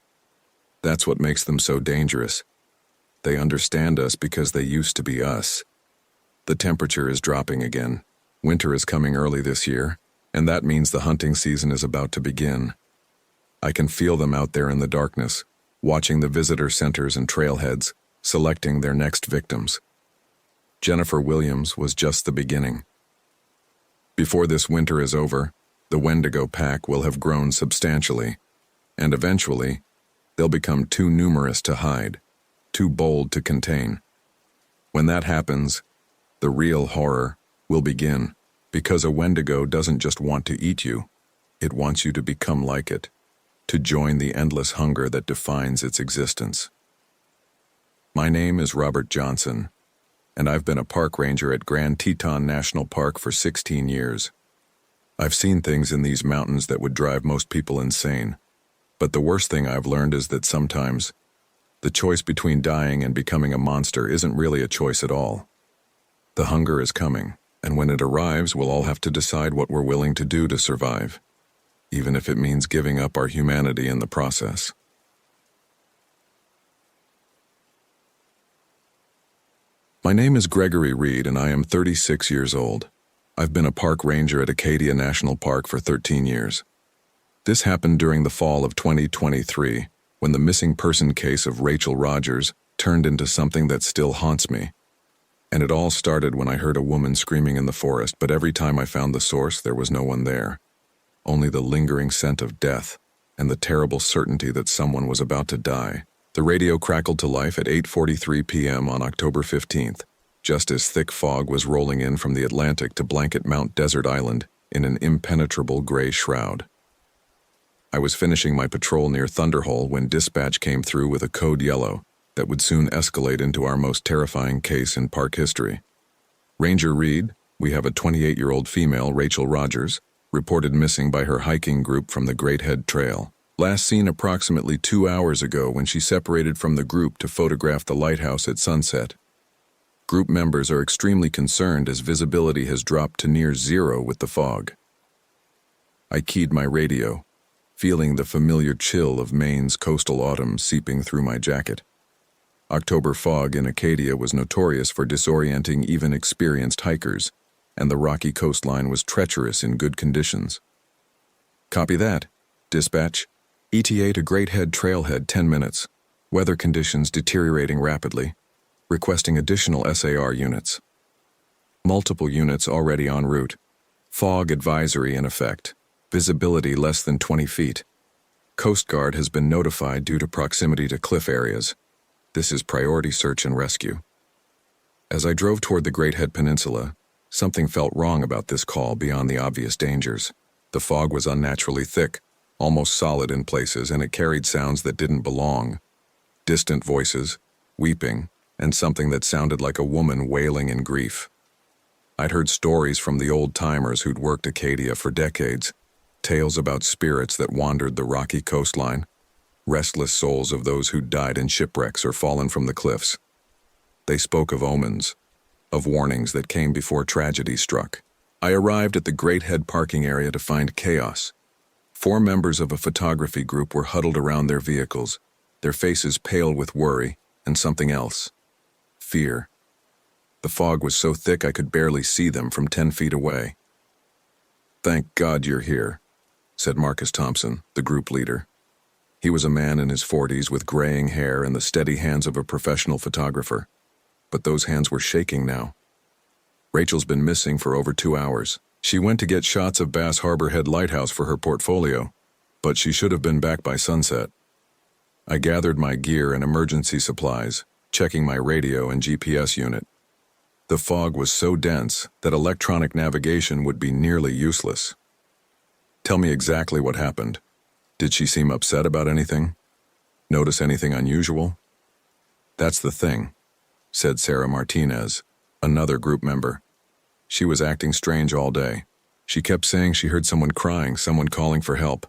That's what makes them so dangerous. They understand us because they used to be us. The temperature is dropping again. Winter is coming early this year, and that means the hunting season is about to begin. I can feel them out there in the darkness, watching the visitor centers and trailheads, selecting their next victims. Jennifer Williams was just the beginning. Before this winter is over, the Wendigo pack will have grown substantially, and eventually, they'll become too numerous to hide, too bold to contain. When that happens, the real horror will begin, because a Wendigo doesn't just want to eat you, it wants you to become like it, to join the endless hunger that defines its existence. My name is Robert Johnson, and I've been a park ranger at Grand Teton National Park for 16 years. I've seen things in these mountains that would drive most people insane, but the worst thing I've learned is that sometimes the choice between dying and becoming a monster isn't really a choice at all. The hunger is coming, and when it arrives, we'll all have to decide what we're willing to do to survive, even if it means giving up our humanity in the process. My name is Gregory Reed, and I am 36 years old. I've been a park ranger at Acadia National Park for 13 years. This happened during the fall of 2023, when the missing person case of Rachel Rogers turned into something that still haunts me. And it all started when I heard a woman screaming in the forest, but every time I found the source, there was no one there. Only the lingering scent of death and the terrible certainty that someone was about to die. The radio crackled to life at 8:43 p.m. on October 15th, just as thick fog was rolling in from the Atlantic to blanket Mount Desert Island in an impenetrable gray shroud. I was finishing my patrol near Thunderhole when dispatch came through with a code yellow that would soon escalate into our most terrifying case in park history. Ranger Reed, we have a 28-year-old female, Rachel Rogers, reported missing by her hiking group from the Great Head Trail. Last seen approximately 2 hours ago when she separated from the group to photograph the lighthouse at sunset. Group members are extremely concerned as visibility has dropped to near zero with the fog. I keyed my radio, feeling the familiar chill of Maine's coastal autumn seeping through my jacket. October fog in Acadia was notorious for disorienting even experienced hikers, and the rocky coastline was treacherous in good conditions. Copy that. Dispatch. ETA to Great Head Trailhead 10 minutes. Weather conditions deteriorating rapidly. Requesting additional SAR units. Multiple units already en route. Fog advisory in effect. Visibility less than 20 feet. Coast Guard has been notified due to proximity to cliff areas. This is priority search and rescue. As I drove toward the Great Head Peninsula, something felt wrong about this call beyond the obvious dangers. The fog was unnaturally thick, almost solid in places, and it carried sounds that didn't belong. Distant voices, weeping, and something that sounded like a woman wailing in grief. I'd heard stories from the old-timers who'd worked Acadia for decades, tales about spirits that wandered the rocky coastline, restless souls of those who'd died in shipwrecks or fallen from the cliffs. They spoke of omens, of warnings that came before tragedy struck. I arrived at the Great Head parking area to find chaos. 4 members of a photography group were huddled around their vehicles, their faces pale with worry and something else. Fear. The fog was so thick I could barely see them from 10 feet away. "Thank God you're here," said Marcus Thompson, the group leader. He was a man in his 40s with graying hair and the steady hands of a professional photographer. But those hands were shaking now. Rachel's been missing for over 2 hours. She went to get shots of Bass Harbor Head Lighthouse for her portfolio, but she should have been back by sunset. I gathered my gear and emergency supplies, checking my radio and GPS unit. The fog was so dense that electronic navigation would be nearly useless. Tell me exactly what happened. Did she seem upset about anything? Notice anything unusual? That's the thing, said Sarah Martinez, another group member. She was acting strange all day. She kept saying she heard someone crying, someone calling for help.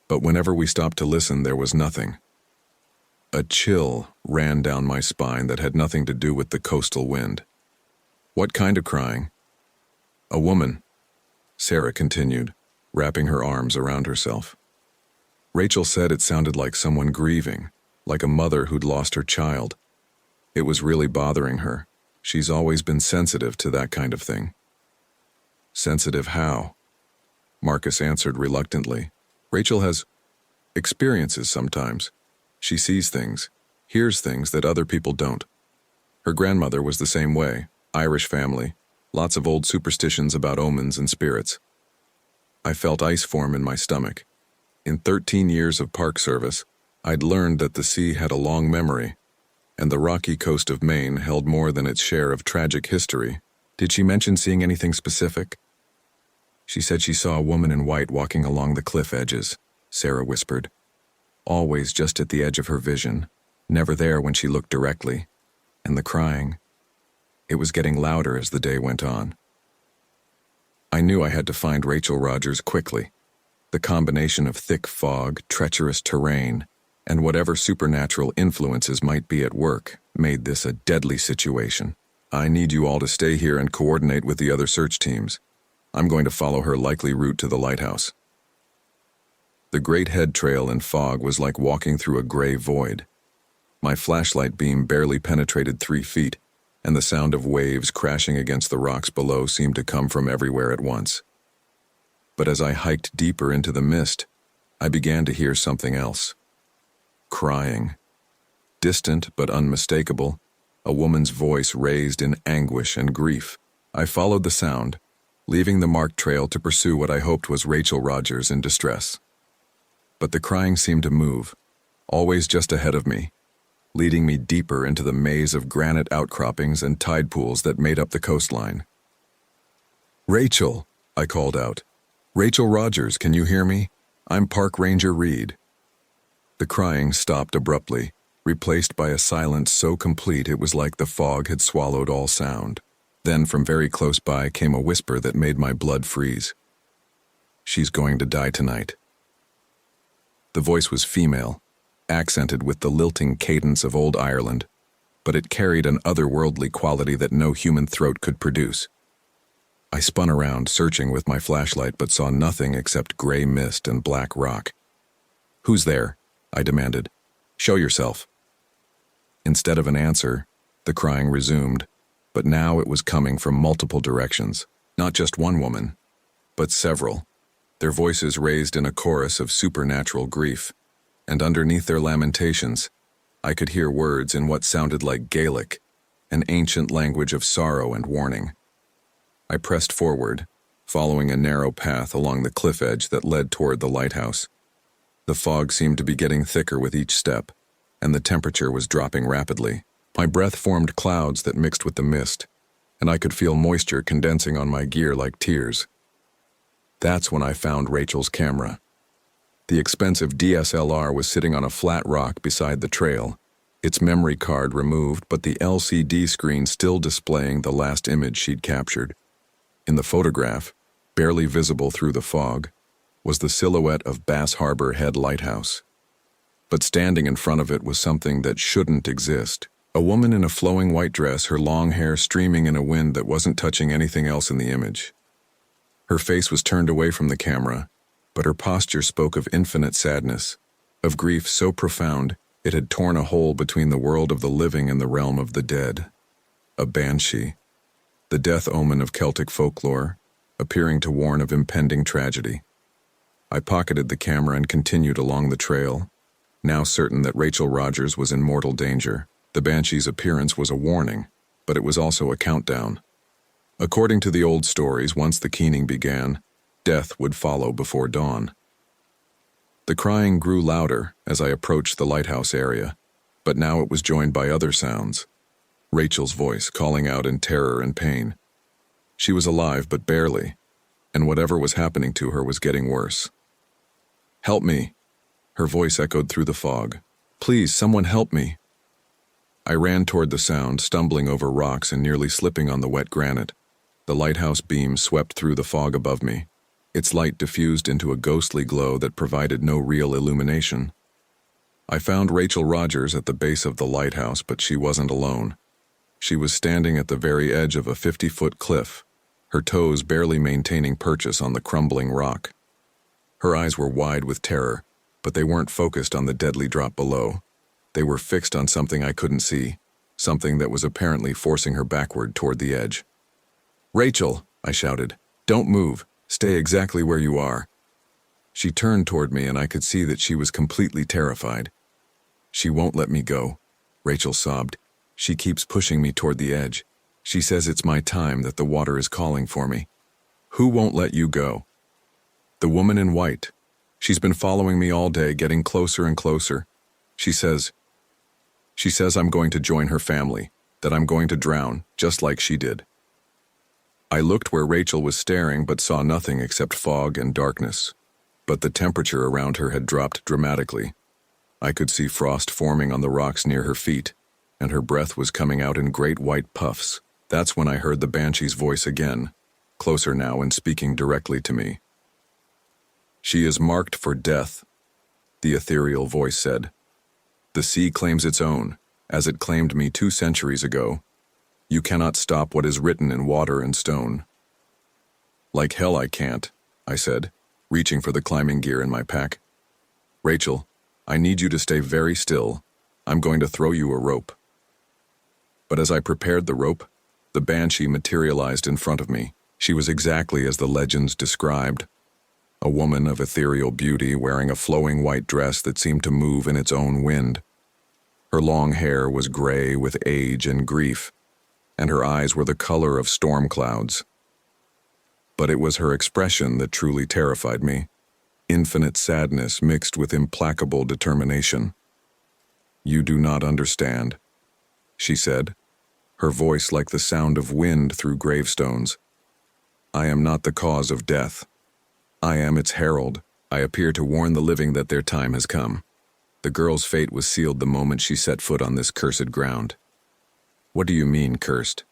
But whenever we stopped to listen, there was nothing. A chill ran down my spine that had nothing to do with the coastal wind. What kind of crying? A woman, Sarah continued, wrapping her arms around herself. Rachel said it sounded like someone grieving, like a mother who'd lost her child. It was really bothering her. She's always been sensitive to that kind of thing. Sensitive how? Marcus answered reluctantly. Rachel has experiences sometimes. She sees things, hears things that other people don't. Her grandmother was the same way, Irish family, lots of old superstitions about omens and spirits. I felt ice form in my stomach. In 13 years of park service, I'd learned that the sea had a long memory, and the rocky coast of Maine held more than its share of tragic history. Did she mention seeing anything specific? She said she saw a woman in white walking along the cliff edges, Sarah whispered. Always just at the edge of her vision, never there when she looked directly. And the crying. It was getting louder as the day went on. I knew I had to find Rachel Rogers quickly. The combination of thick fog, treacherous terrain, and whatever supernatural influences might be at work made this a deadly situation. I need you all to stay here and coordinate with the other search teams. I'm going to follow her likely route to the lighthouse. The Great Head Trail in fog was like walking through a gray void. My flashlight beam barely penetrated 3 feet, and the sound of waves crashing against the rocks below seemed to come from everywhere at once. But as I hiked deeper into the mist, I began to hear something else. Crying. Distant but unmistakable, a woman's voice raised in anguish and grief. I followed the sound, leaving the marked trail to pursue what I hoped was Rachel Rogers in distress. But the crying seemed to move, always just ahead of me, leading me deeper into the maze of granite outcroppings and tide pools that made up the coastline. Rachel, I called out. Rachel Rogers, can you hear me? I'm Park Ranger Reed. The crying stopped abruptly, replaced by a silence so complete it was like the fog had swallowed all sound. Then from very close by came a whisper that made my blood freeze. She's going to die tonight. The voice was female, accented with the lilting cadence of old Ireland, but it carried an otherworldly quality that no human throat could produce. I spun around, searching with my flashlight, but saw nothing except gray mist and black rock. Who's there? I demanded. Show yourself. Instead of an answer, the crying resumed, but now it was coming from multiple directions, not just one woman, but several. Their voices raised in a chorus of supernatural grief, and underneath their lamentations, I could hear words in what sounded like Gaelic, an ancient language of sorrow and warning. I pressed forward, following a narrow path along the cliff edge that led toward the lighthouse. The fog seemed to be getting thicker with each step, and the temperature was dropping rapidly. My breath formed clouds that mixed with the mist, and I could feel moisture condensing on my gear like tears. That's when I found Rachel's camera. The expensive DSLR was sitting on a flat rock beside the trail, its memory card removed, but the LCD screen still displaying the last image she'd captured. In the photograph, barely visible through the fog, was the silhouette of Bass Harbor Head Lighthouse. But standing in front of it was something that shouldn't exist. A woman in a flowing white dress, her long hair streaming in a wind that wasn't touching anything else in the image. Her face was turned away from the camera, but her posture spoke of infinite sadness, of grief so profound it had torn a hole between the world of the living and the realm of the dead. A banshee, the death omen of Celtic folklore, appearing to warn of impending tragedy. I pocketed the camera and continued along the trail, now certain that Rachel Rogers was in mortal danger. The banshee's appearance was a warning, but it was also a countdown. According to the old stories, once the keening began, death would follow before dawn. The crying grew louder as I approached the lighthouse area, but now it was joined by other sounds. Rachel's voice calling out in terror and pain. She was alive, but barely, and whatever was happening to her was getting worse. "Help me!" Her voice echoed through the fog. "Please, someone help me!" I ran toward the sound, stumbling over rocks and nearly slipping on the wet granite. The lighthouse beam swept through the fog above me. Its light diffused into a ghostly glow that provided no real illumination. I found Rachel Rogers at the base of the lighthouse, but she wasn't alone. She was standing at the very edge of a 50-foot cliff, her toes barely maintaining purchase on the crumbling rock. Her eyes were wide with terror, but they weren't focused on the deadly drop below. They were fixed on something I couldn't see, something that was apparently forcing her backward toward the edge. "Rachel," I shouted, "don't move. Stay exactly where you are." She turned toward me and I could see that she was completely terrified. "She won't let me go," Rachel sobbed. "She keeps pushing me toward the edge. She says it's my time, that the water is calling for me." "Who won't let you go?" "The woman in white. She's been following me all day, getting closer and closer. She says I'm going to join her family, that I'm going to drown, just like she did." I looked where Rachel was staring but saw nothing except fog and darkness. But the temperature around her had dropped dramatically. I could see frost forming on the rocks near her feet, and her breath was coming out in great white puffs. That's when I heard the banshee's voice again, closer now and speaking directly to me. "She is marked for death," the ethereal voice said. "The sea claims its own, as it claimed me 2 centuries ago. You cannot stop what is written in water and stone." "Like hell I can't," I said, reaching for the climbing gear in my pack. "Rachel, I need you to stay very still. I'm going to throw you a rope." But as I prepared the rope, the banshee materialized in front of me. She was exactly as the legends described. A woman of ethereal beauty wearing a flowing white dress that seemed to move in its own wind. Her long hair was gray with age and grief, and her eyes were the color of storm clouds. But it was her expression that truly terrified me. Infinite sadness mixed with implacable determination. "You do not understand," she said, her voice like the sound of wind through gravestones. "I am not the cause of death. I am its herald. I appear to warn the living that their time has come." The girl's fate was sealed the moment she set foot on this cursed ground. "What do you mean, cursed?"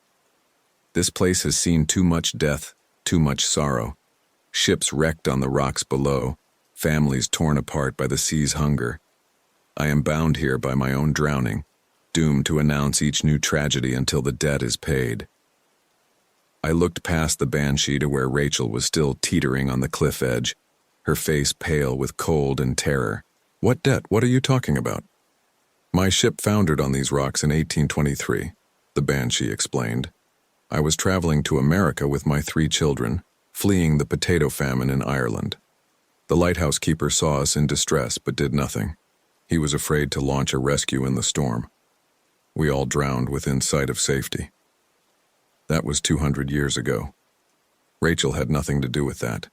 "This place has seen too much death, too much sorrow. Ships wrecked on the rocks below, families torn apart by the sea's hunger. I am bound here by my own drowning, doomed to announce each new tragedy until the debt is paid." I looked past the banshee to where Rachel was still teetering on the cliff edge, her face pale with cold and terror. "What debt? What are you talking about?" "My ship foundered on these rocks in 1823, the banshee explained. "I was traveling to America with my 3 children, fleeing the potato famine in Ireland. The lighthouse keeper saw us in distress but did nothing. He was afraid to launch a rescue in the storm. We all drowned within sight of safety. That was 200 years ago. Rachel had nothing to do with that.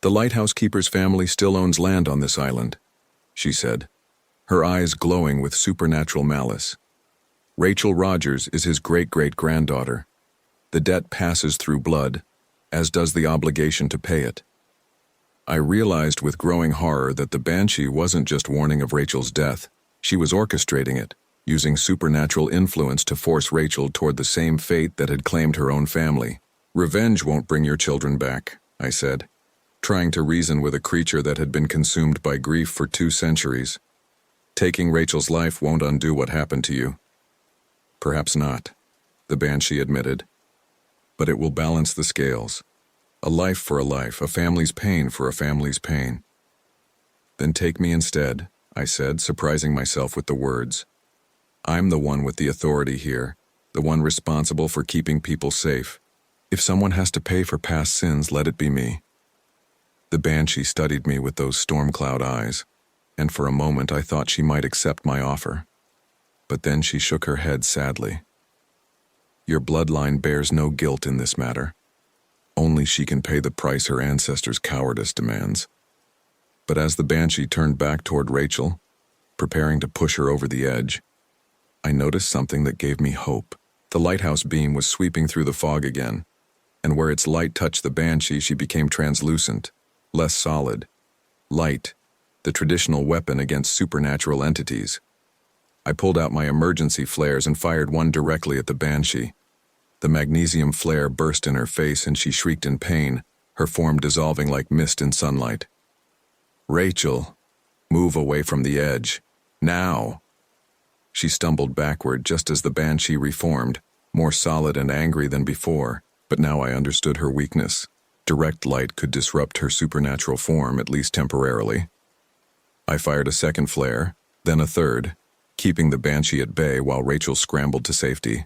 The lighthouse keeper's family still owns land on this island," she said, her eyes glowing with supernatural malice. "Rachel Rogers is his great-great-granddaughter. The debt passes through blood, as does the obligation to pay it." I realized with growing horror that the banshee wasn't just warning of Rachel's death. She was orchestrating it, using supernatural influence to force Rachel toward the same fate that had claimed her own family. "Revenge won't bring your children back," I said, trying to reason with a creature that had been consumed by grief for 2 centuries. "Taking Rachel's life won't undo what happened to you." "Perhaps not," the banshee admitted. "But it will balance the scales. A life for a life, a family's pain for a family's pain." "Then take me instead," I said, surprising myself with the words. "I'm the one with the authority here, the one responsible for keeping people safe. If someone has to pay for past sins, let it be me." The banshee studied me with those storm cloud eyes. and for a moment I thought she might accept my offer. But then she shook her head sadly. Your bloodline bears no guilt in this matter. Only she can pay the price her ancestors' cowardice demands. But as the banshee turned back toward Rachel, preparing to push her over the edge, I noticed something that gave me hope. The lighthouse beam was sweeping through the fog again, and where its light touched the banshee, she became translucent, less solid. Light, the traditional weapon against supernatural entities. I pulled out my emergency flares and fired one directly at the banshee. The magnesium flare burst in her face and she shrieked in pain, her form dissolving like mist in sunlight. Rachel, move away from the edge. Now! She stumbled backward just as the banshee reformed, more solid and angry than before, but now I understood her weakness. Direct light could disrupt her supernatural form, at least temporarily. I fired a second flare, then a third, keeping the banshee at bay while Rachel scrambled to safety.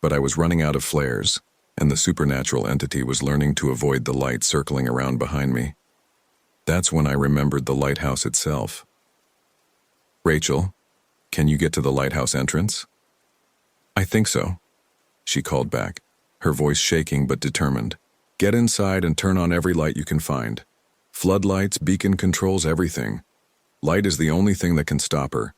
But I was running out of flares, and the supernatural entity was learning to avoid the light circling around behind me. That's when I remembered the lighthouse itself. Rachel, can you get to the lighthouse entrance? I think so, she called back, her voice shaking but determined. Get inside and turn on every light you can find. Floodlights, beacon controls, everything. Light is the only thing that can stop her.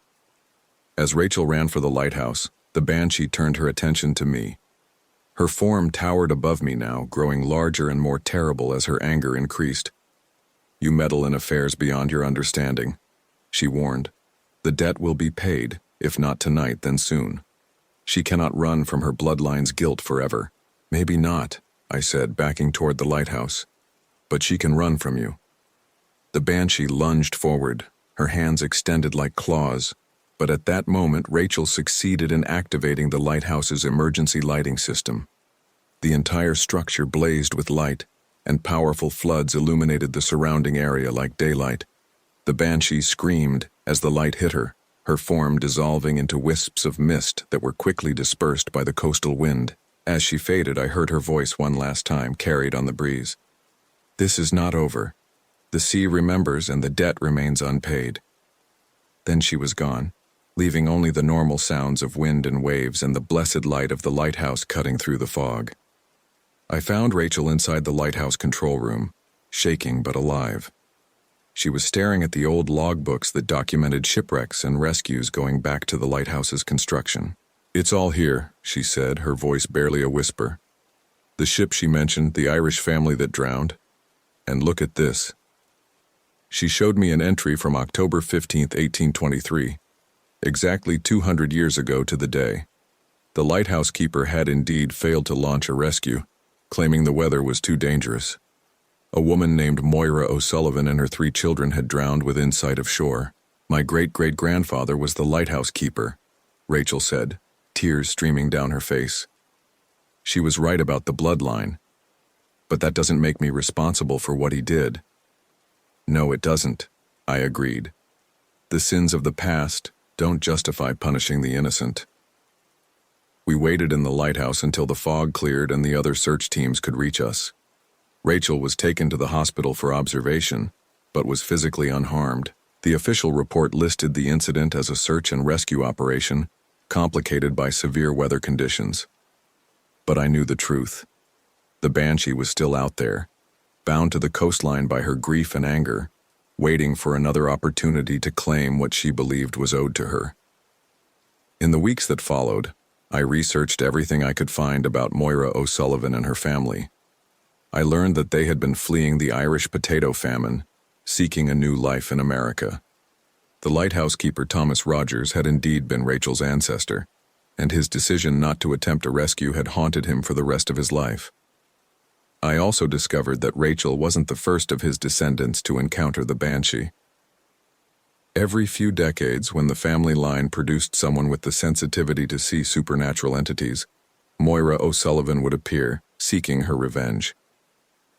As Rachel ran for the lighthouse, the banshee turned her attention to me. Her form towered above me now, growing larger and more terrible as her anger increased. You meddle in affairs beyond your understanding, she warned. The debt will be paid, if not tonight, then soon. She cannot run from her bloodline's guilt forever. Maybe not, I said, backing toward the lighthouse. But she can run from you. The banshee lunged forward, her hands extended like claws. But at that moment, Rachel succeeded in activating the lighthouse's emergency lighting system. The entire structure blazed with light, and powerful floods illuminated the surrounding area like daylight. The banshee screamed as the light hit her, her form dissolving into wisps of mist that were quickly dispersed by the coastal wind. As she faded, I heard her voice one last time, carried on the breeze. This is not over. The sea remembers and the debt remains unpaid. Then she was gone, leaving only the normal sounds of wind and waves and the blessed light of the lighthouse cutting through the fog. I found Rachel inside the lighthouse control room, shaking but alive. She was staring at the old logbooks that documented shipwrecks and rescues going back to the lighthouse's construction. It's all here, she said, her voice barely a whisper. The ship she mentioned, the Irish family that drowned. And look at this. She showed me an entry from October 15th, 1823, exactly 200 years ago to the day. The lighthouse keeper had indeed failed to launch a rescue, claiming the weather was too dangerous. A woman named Moira O'Sullivan and her 3 children had drowned within sight of shore. My great-great-grandfather was the lighthouse keeper, Rachel said, tears streaming down her face. She was right about the bloodline, but that doesn't make me responsible for what he did. No, it doesn't, I agreed. The sins of the past don't justify punishing the innocent. We waited in the lighthouse until the fog cleared and the other search teams could reach us. Rachel was taken to the hospital for observation, but was physically unharmed. The official report listed the incident as a search and rescue operation, complicated by severe weather conditions. But I knew the truth. The banshee was still out there, bound to the coastline by her grief and anger, waiting for another opportunity to claim what she believed was owed to her. In the weeks that followed, I researched everything I could find about Moira O'Sullivan and her family. I learned that they had been fleeing the Irish potato famine, seeking a new life in America. The lighthouse keeper Thomas Rogers had indeed been Rachel's ancestor, and his decision not to attempt a rescue had haunted him for the rest of his life. I also discovered that Rachel wasn't the first of his descendants to encounter the banshee. Every few decades, when the family line produced someone with the sensitivity to see supernatural entities, Moira O'Sullivan would appear, seeking her revenge.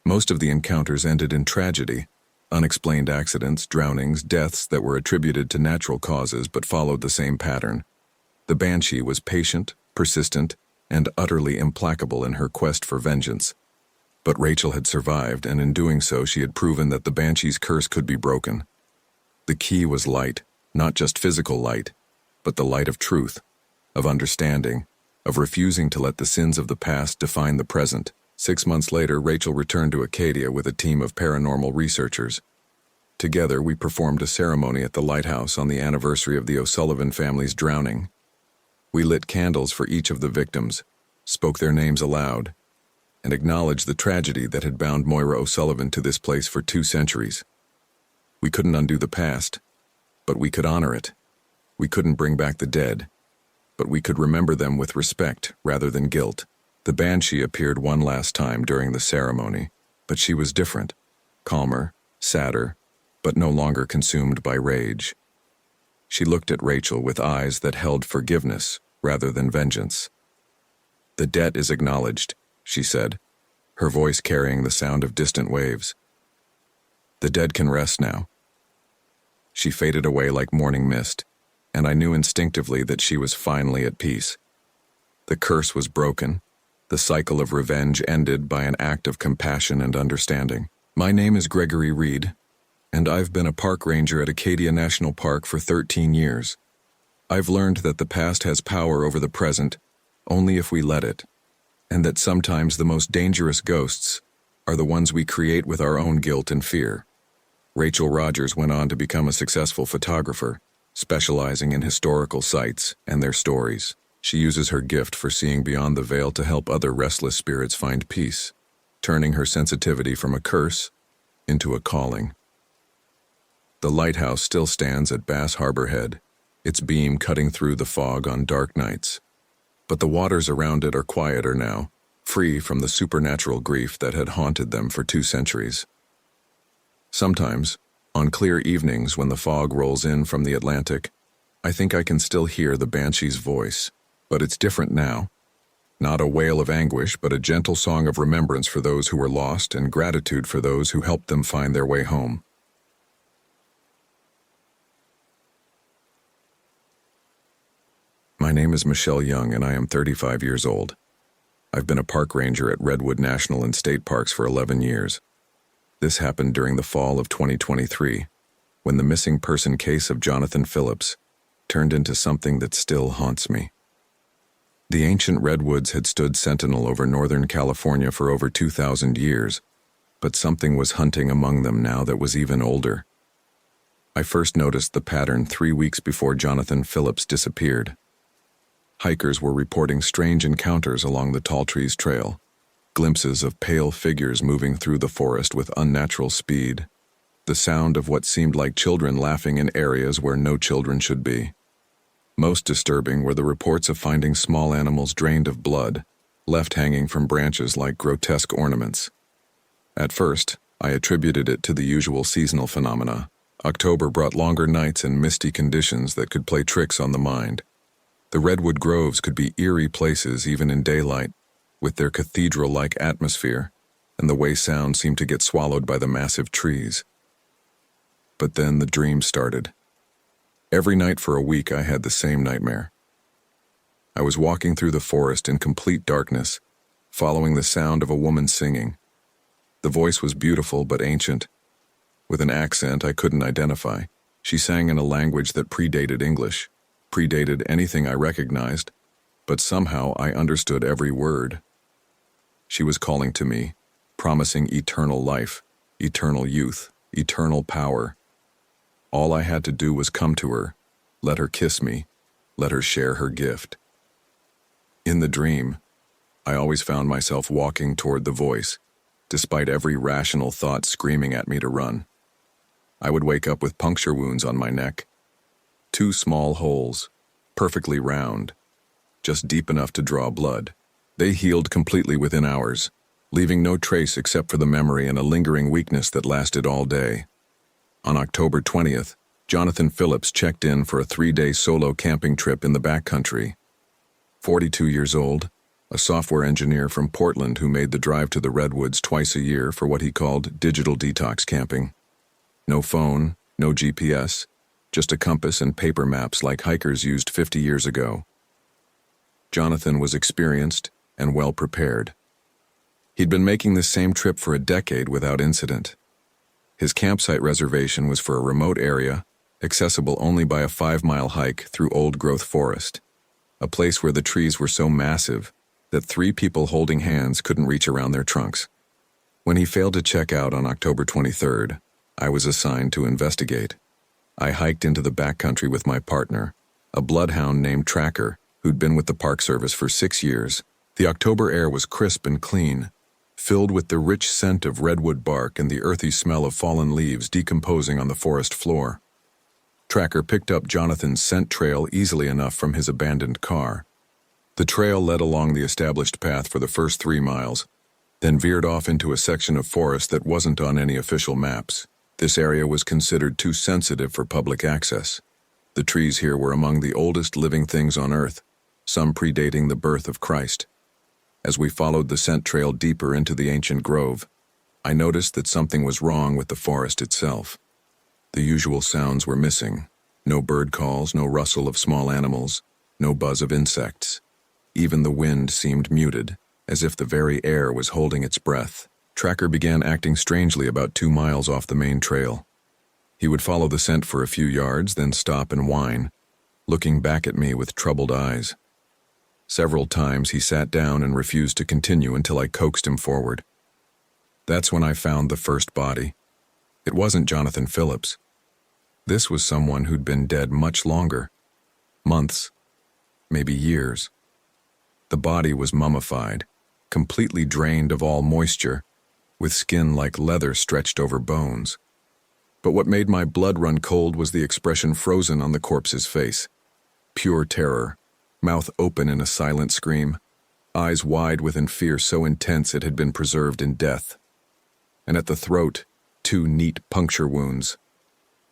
Most of the encounters ended in tragedy, unexplained accidents, drownings, deaths that were attributed to natural causes but followed the same pattern. The banshee was patient, persistent, and utterly implacable in her quest for vengeance. But Rachel had survived, and in doing so she had proven that the banshee's curse could be broken. The key was light, not just physical light, but the light of truth, of understanding, of refusing to let the sins of the past define the present. 6 months later, Rachel returned to Acadia with a team of paranormal researchers. Together, we performed a ceremony at the lighthouse on the anniversary of the O'Sullivan family's drowning. We lit candles for each of the victims, spoke their names aloud, and acknowledged the tragedy that had bound Moira O'Sullivan to this place for 2 centuries. We couldn't undo the past, but we could honor it. We couldn't bring back the dead, but we could remember them with respect rather than guilt. The banshee appeared one last time during the ceremony, but she was different, calmer, sadder, but no longer consumed by rage. She looked at Rachel with eyes that held forgiveness rather than vengeance. "The debt is acknowledged," she said, her voice carrying the sound of distant waves. "The dead can rest now." She faded away like morning mist, and I knew instinctively that she was finally at peace. The curse was broken, the cycle of revenge ended by an act of compassion and understanding. "My name is Gregory Reed, and I've been a park ranger at Acadia National Park for 13 years. I've learned that the past has power over the present only if we let it, and that sometimes the most dangerous ghosts are the ones we create with our own guilt and fear." Rachel Rogers went on to become a successful photographer, specializing in historical sites and their stories. She uses her gift for seeing beyond the veil to help other restless spirits find peace, turning her sensitivity from a curse into a calling. The lighthouse still stands at Bass Harbor Head, its beam cutting through the fog on dark nights. But the waters around it are quieter now, free from the supernatural grief that had haunted them for 2 centuries. Sometimes, on clear evenings when the fog rolls in from the Atlantic, I think I can still hear the banshee's voice, but it's different now. Not a wail of anguish, but a gentle song of remembrance for those who were lost and gratitude for those who helped them find their way home. My name is Michelle Young, and I am 35 years old. I've been a park ranger at Redwood National and State Parks for 11 years. This happened during the fall of 2023, when the missing person case of Jonathan Phillips turned into something that still haunts me. The ancient redwoods had stood sentinel over Northern California for over 2,000 years, but something was hunting among them now that was even older. I first noticed the pattern 3 weeks before Jonathan Phillips disappeared. Hikers were reporting strange encounters along the Tall Trees Trail, glimpses of pale figures moving through the forest with unnatural speed, the sound of what seemed like children laughing in areas where no children should be. Most disturbing were the reports of finding small animals drained of blood, left hanging from branches like grotesque ornaments. At first, I attributed it to the usual seasonal phenomena. October brought longer nights and misty conditions that could play tricks on the mind. The redwood groves could be eerie places even in daylight, with their cathedral-like atmosphere, and the way sound seemed to get swallowed by the massive trees. But then the dream started. Every night for a week I had the same nightmare. I was walking through the forest in complete darkness, following the sound of a woman singing. The voice was beautiful but ancient, with an accent I couldn't identify. She sang in a language that predated English, predated anything I recognized, but somehow I understood every word. She was calling to me, promising eternal life, eternal youth, eternal power. All I had to do was come to her, let her kiss me, let her share her gift. In the dream, I always found myself walking toward the voice, despite every rational thought screaming at me to run. I would wake up with puncture wounds on my neck, 2 small holes, perfectly round, just deep enough to draw blood. They healed completely within hours, leaving no trace except for the memory and a lingering weakness that lasted all day. On October 20th, Jonathan Phillips checked in for a 3-day solo camping trip in the backcountry. 42 years old, a software engineer from Portland who made the drive to the Redwoods twice a year for what he called digital detox camping. No phone, no GPS, just a compass and paper maps like hikers used 50 years ago. Jonathan was experienced and well prepared. He'd been making this same trip for a decade without incident. His campsite reservation was for a remote area accessible only by a 5-mile hike through old-growth forest, a place where the trees were so massive that 3 people holding hands couldn't reach around their trunks. When he failed to check out on October 23rd, I was assigned to investigate. I hiked into the backcountry with my partner, a bloodhound named Tracker, who'd been with the Park Service for 6 years. The October air was crisp and clean, filled with the rich scent of redwood bark and the earthy smell of fallen leaves decomposing on the forest floor. Tracker picked up Jonathan's scent trail easily enough from his abandoned car. The trail led along the established path for the first 3 miles, then veered off into a section of forest that wasn't on any official maps. This area was considered too sensitive for public access. The trees here were among the oldest living things on Earth, some predating the birth of Christ. As we followed the scent trail deeper into the ancient grove, I noticed that something was wrong with the forest itself. The usual sounds were missing. No bird calls, no rustle of small animals, no buzz of insects. Even the wind seemed muted, as if the very air was holding its breath. Tracker began acting strangely about 2 miles off the main trail. He would follow the scent for a few yards, then stop and whine, looking back at me with troubled eyes. Several times he sat down and refused to continue until I coaxed him forward. That's when I found the first body. It wasn't Jonathan Phillips. This was someone who'd been dead much longer. Months, maybe years. The body was mummified, completely drained of all moisture, with skin like leather stretched over bones. But what made my blood run cold was the expression frozen on the corpse's face. Pure terror, mouth open in a silent scream, eyes wide within fear so intense it had been preserved in death. And at the throat, 2 neat puncture wounds.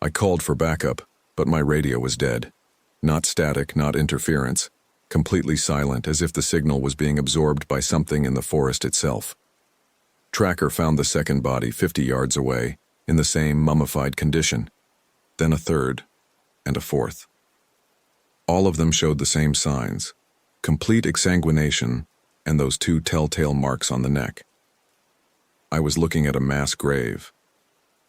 I called for backup, but my radio was dead. Not static, not interference. Completely silent, as if the signal was being absorbed by something in the forest itself. Tracker found the second body 50 yards away, in the same mummified condition. Then a third, and a fourth. All of them showed the same signs: complete exsanguination and those 2 telltale marks on the neck. I was looking at a mass grave,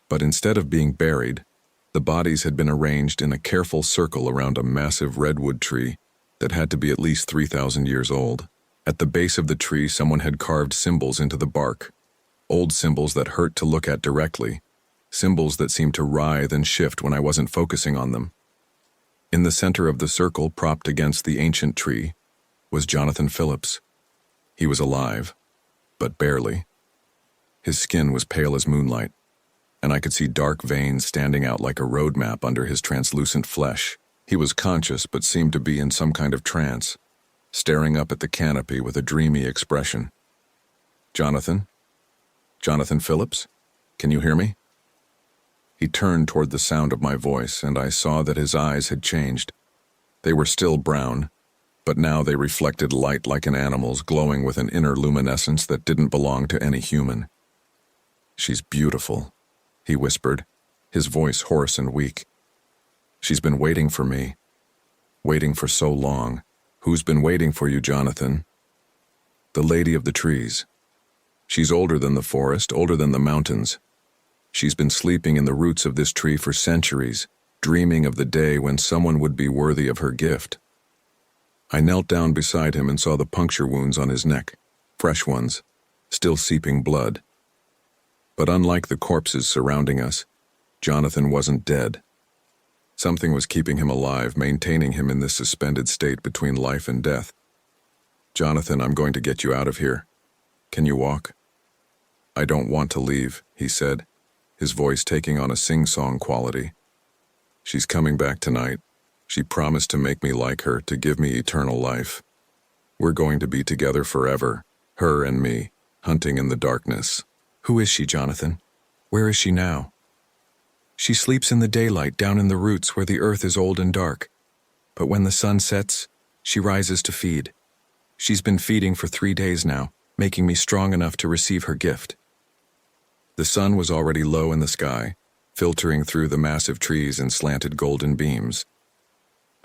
but instead of being buried, the bodies had been arranged in a careful circle around a massive redwood tree that had to be at least 3,000 years old. At the base of the tree, someone had carved symbols into the bark, old symbols that hurt to look at directly, symbols that seemed to writhe and shift when I wasn't focusing on them. In the center of the circle, propped against the ancient tree, was Jonathan Phillips. He was alive, but barely. His skin was pale as moonlight, and I could see dark veins standing out like a road map under his translucent flesh. He was conscious but seemed to be in some kind of trance, staring up at the canopy with a dreamy expression. "Jonathan? Jonathan Phillips? Can you hear me?" He turned toward the sound of my voice, and I saw that his eyes had changed. They were still brown, but now they reflected light like an animal's, glowing with an inner luminescence that didn't belong to any human. "She's beautiful," he whispered, his voice hoarse and weak. "She's been waiting for me. Waiting for so long. Who's been waiting for you, Jonathan?" "The lady of the trees. She's older than the forest, older than the mountains. She's been sleeping in the roots of this tree for centuries, dreaming of the day when someone would be worthy of her gift." I knelt down beside him and saw the puncture wounds on his neck, fresh ones, still seeping blood. But unlike the corpses surrounding us, Jonathan wasn't dead. Something was keeping him alive, maintaining him in this suspended state between life and death. "Jonathan, I'm going to get you out of here. Can you walk?" "I don't want to leave," he said, his voice taking on a sing-song quality. "She's coming back tonight. She promised to make me like her, to give me eternal life. We're going to be together forever, her and me, hunting in the darkness." "Who is she, Jonathan? Where is she now?" "She sleeps in the daylight down in the roots where the earth is old and dark. But when the sun sets, she rises to feed. She's been feeding for 3 days now, making me strong enough to receive her gift." The sun was already low in the sky, filtering through the massive trees in slanted golden beams.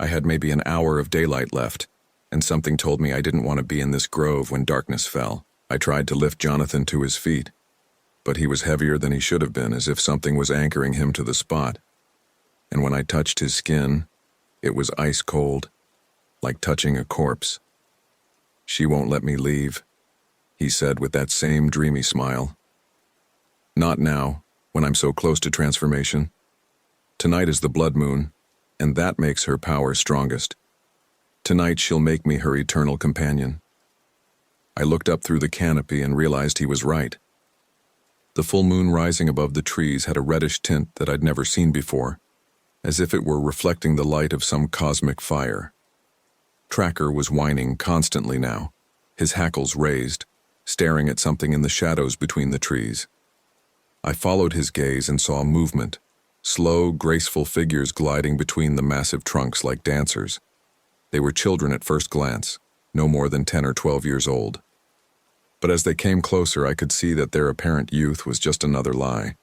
I had maybe an hour of daylight left, and something told me I didn't want to be in this grove when darkness fell. I tried to lift Jonathan to his feet, but he was heavier than he should have been, as if something was anchoring him to the spot. and when I touched his skin, it was ice cold, like touching a corpse. "She won't let me leave," he said with that same dreamy smile. "Not now, when I'm so close to transformation. Tonight is the blood moon, and that makes her power strongest. Tonight she'll make me her eternal companion." I looked up through the canopy and realized he was right. The full moon rising above the trees had a reddish tint that I'd never seen before, as if it were reflecting the light of some cosmic fire. Tracker was whining constantly now, his hackles raised, staring at something in the shadows between the trees. I followed his gaze and saw movement, slow, graceful figures gliding between the massive trunks like dancers. They were children at first glance, no more than 10 or 12 years old. But as they came closer, I could see that their apparent youth was just another lie.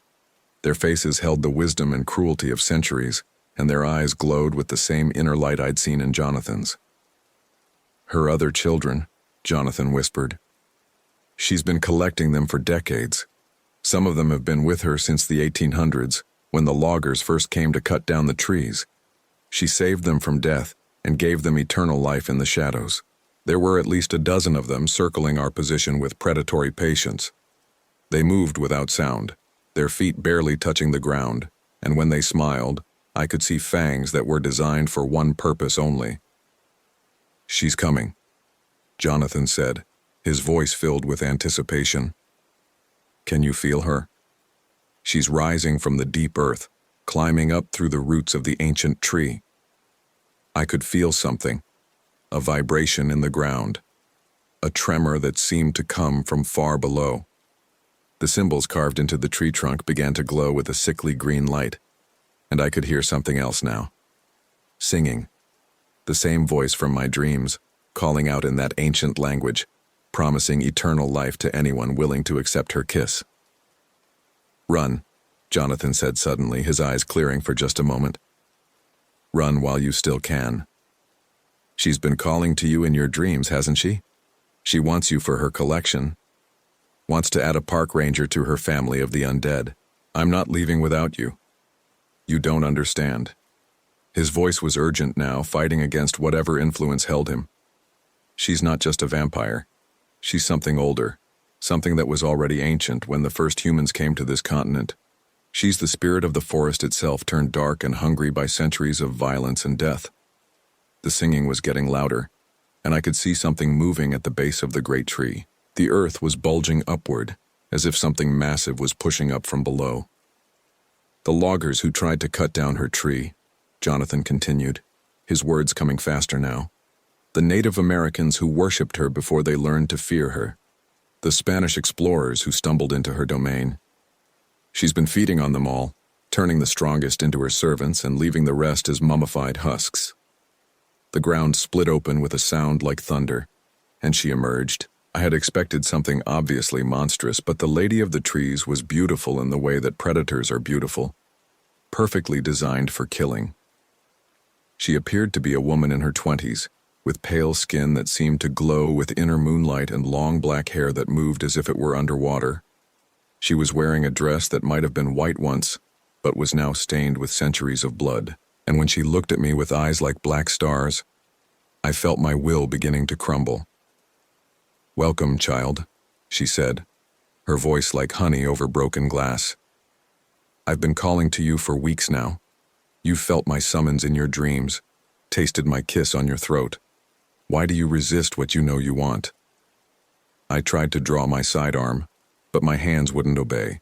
Their faces held the wisdom and cruelty of centuries, and their eyes glowed with the same inner light I'd seen in Jonathan's. "Her other children," Jonathan whispered. "She's been collecting them for decades. Some of them have been with her since the 1800s, when the loggers first came to cut down the trees. She saved them from death and gave them eternal life in the shadows. There were at least a dozen of them circling our position with predatory patience. They moved without sound, their feet barely touching the ground, and when they smiled, I could see fangs that were designed for one purpose only." "She's coming," Jonathan said, his voice filled with anticipation. "Can you feel her? She's rising from the deep earth, climbing up through the roots of the ancient tree." I could feel something, a vibration in the ground, a tremor that seemed to come from far below. The symbols carved into the tree trunk began to glow with a sickly green light, and I could hear something else now. Singing. The same voice from my dreams, calling out in that ancient language, promising eternal life to anyone willing to accept her kiss. "Run," Jonathan said suddenly, his eyes clearing for just a moment. "Run while you still can. She's been calling to you in your dreams, hasn't she? She wants you for her collection. Wants to add a park ranger to her family of the undead. I'm not leaving without you. You don't understand." His voice was urgent now, fighting against whatever influence held him. "She's not just a vampire. She's something older, something that was already ancient when the first humans came to this continent. She's the spirit of the forest itself turned dark and hungry by centuries of violence and death." The singing was getting louder, and I could see something moving at the base of the great tree. The earth was bulging upward, as if something massive was pushing up from below. "The loggers who tried to cut down her tree," Jonathan continued, his words coming faster now. "The Native Americans who worshipped her before they learned to fear her. The Spanish explorers who stumbled into her domain. She's been feeding on them all, turning the strongest into her servants and leaving the rest as mummified husks." The ground split open with a sound like thunder, and she emerged. I had expected something obviously monstrous, but the Lady of the Trees was beautiful in the way that predators are beautiful, perfectly designed for killing. She appeared to be a woman in her 20s, with pale skin that seemed to glow with inner moonlight and long black hair that moved as if it were underwater. She was wearing a dress that might have been white once, but was now stained with centuries of blood. And when she looked at me with eyes like black stars, I felt my will beginning to crumble. "Welcome, child," she said, her voice like honey over broken glass. "I've been calling to you for weeks now. You've felt my summons in your dreams, tasted my kiss on your throat. Why do you resist what you know you want?" I tried to draw my sidearm, but my hands wouldn't obey.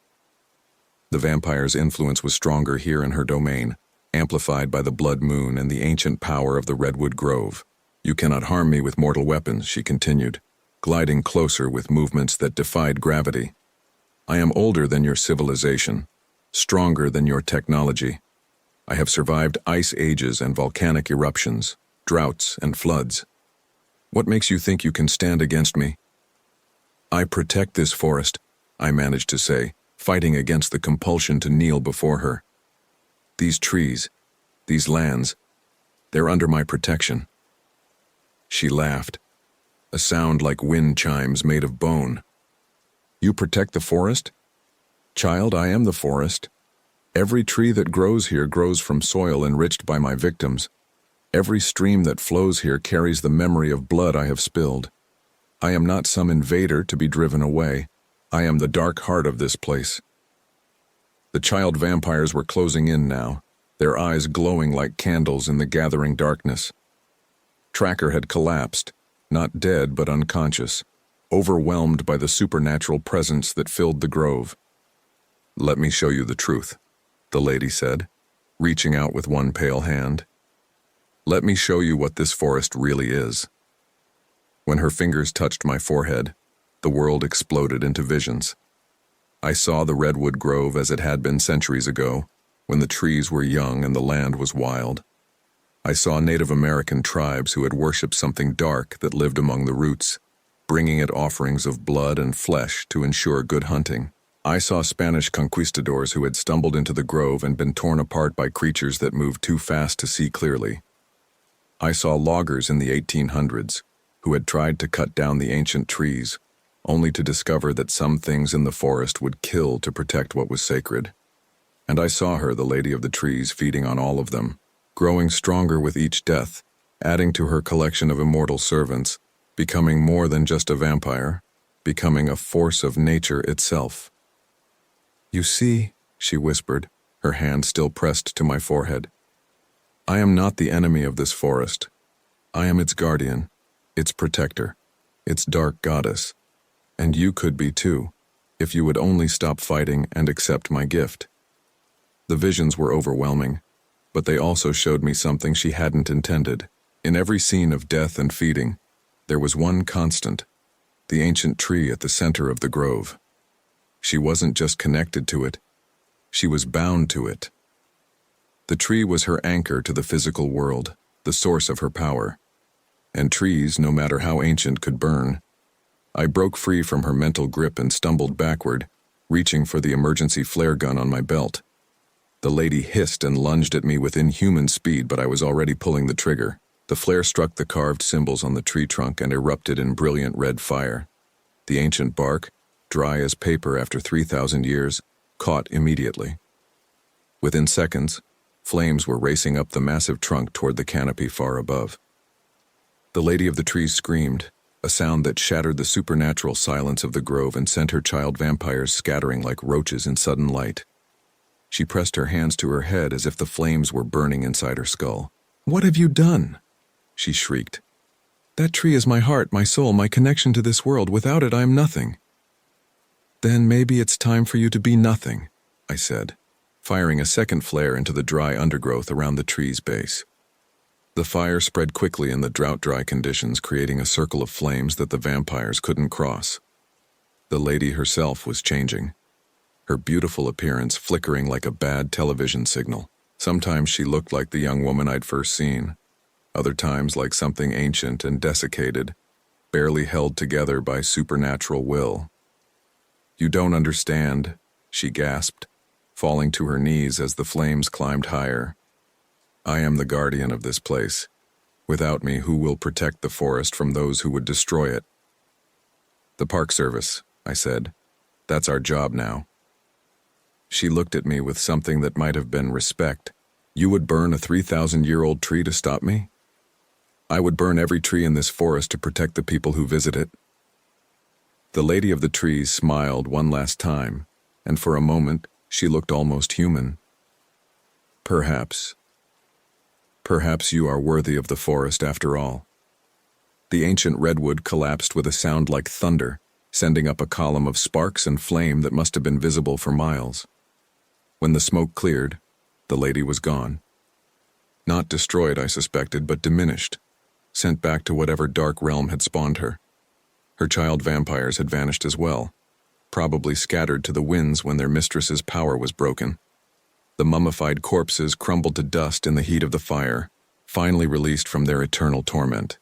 The vampire's influence was stronger here in her domain, amplified by the blood moon and the ancient power of the redwood grove. "You cannot harm me with mortal weapons," she continued, gliding closer with movements that defied gravity. "I am older than your civilization, stronger than your technology. I have survived ice ages and volcanic eruptions, droughts and floods. What makes you think you can stand against me?" "I protect this forest," I managed to say, fighting against the compulsion to kneel before her. "These trees, these lands, they're under my protection." She laughed, a sound like wind chimes made of bone. "You protect the forest?" "Child, I am the forest. Every tree that grows here grows from soil enriched by my victims. Every stream that flows here carries the memory of blood I have spilled. I am not some invader to be driven away. I am the dark heart of this place. The child vampires were closing in now, their eyes glowing like candles in the gathering darkness. Tracker had collapsed, not dead but unconscious, overwhelmed by the supernatural presence that filled the grove. "Let me show you the truth," the lady said, reaching out with one pale hand. "Let me show you what this forest really is." When her fingers touched my forehead, the world exploded into visions. I saw the redwood grove as it had been centuries ago, when the trees were young and the land was wild. I saw Native American tribes who had worshipped something dark that lived among the roots, bringing it offerings of blood and flesh to ensure good hunting. I saw Spanish conquistadors who had stumbled into the grove and been torn apart by creatures that moved too fast to see clearly. I saw loggers in the 1800s who had tried to cut down the ancient trees, only to discover that some things in the forest would kill to protect what was sacred. And I saw her, the lady of the trees, feeding on all of them, growing stronger with each death, adding to her collection of immortal servants, becoming more than just a vampire, becoming a force of nature itself. "You see," she whispered, her hand still pressed to my forehead, "I am not the enemy of this forest. I am its guardian, its protector, its dark goddess. And you could be too, if you would only stop fighting and accept my gift." The visions were overwhelming, but they also showed me something she hadn't intended. In every scene of death and feeding, there was one constant, the ancient tree at the center of the grove. She wasn't just connected to it, she was bound to it. The tree was her anchor to the physical world, the source of her power. And trees, no matter how ancient, could burn. I broke free from her mental grip and stumbled backward, reaching for the emergency flare gun on my belt. The lady hissed and lunged at me with inhuman speed, but I was already pulling the trigger. The flare struck the carved symbols on the tree trunk and erupted in brilliant red fire. The ancient bark, dry as paper after 3,000 years, caught immediately. Within seconds, flames were racing up the massive trunk toward the canopy far above. The lady of the trees screamed, a sound that shattered the supernatural silence of the grove and sent her child vampires scattering like roaches in sudden light. She pressed her hands to her head as if the flames were burning inside her skull. "What have you done?" she shrieked. "That tree is my heart, my soul, my connection to this world. Without it, I am nothing." "Then maybe it's time for you to be nothing," I said, firing a second flare into the dry undergrowth around the tree's base. The fire spread quickly in the drought-dry conditions, creating a circle of flames that the vampires couldn't cross. The lady herself was changing, her beautiful appearance flickering like a bad television signal. Sometimes she looked like the young woman I'd first seen, other times like something ancient and desiccated, barely held together by supernatural will. "You don't understand," she gasped, falling to her knees as the flames climbed higher. "I am the guardian of this place. Without me, who will protect the forest from those who would destroy it?" "The Park Service," I said. "That's our job now." She looked at me with something that might have been respect. "You would burn a 3,000-year-old tree to stop me?" "I would burn every tree in this forest to protect the people who visit it." The lady of the trees smiled one last time, and for a moment she looked almost human. Perhaps you are worthy of the forest after all." The ancient redwood collapsed with a sound like thunder, sending up a column of sparks and flame that must have been visible for miles. When the smoke cleared, the lady was gone. Not destroyed, I suspected, but diminished, sent back to whatever dark realm had spawned her. Her child vampires had vanished as well, probably scattered to the winds when their mistress's power was broken. The mummified corpses crumbled to dust in the heat of the fire, finally released from their eternal torment.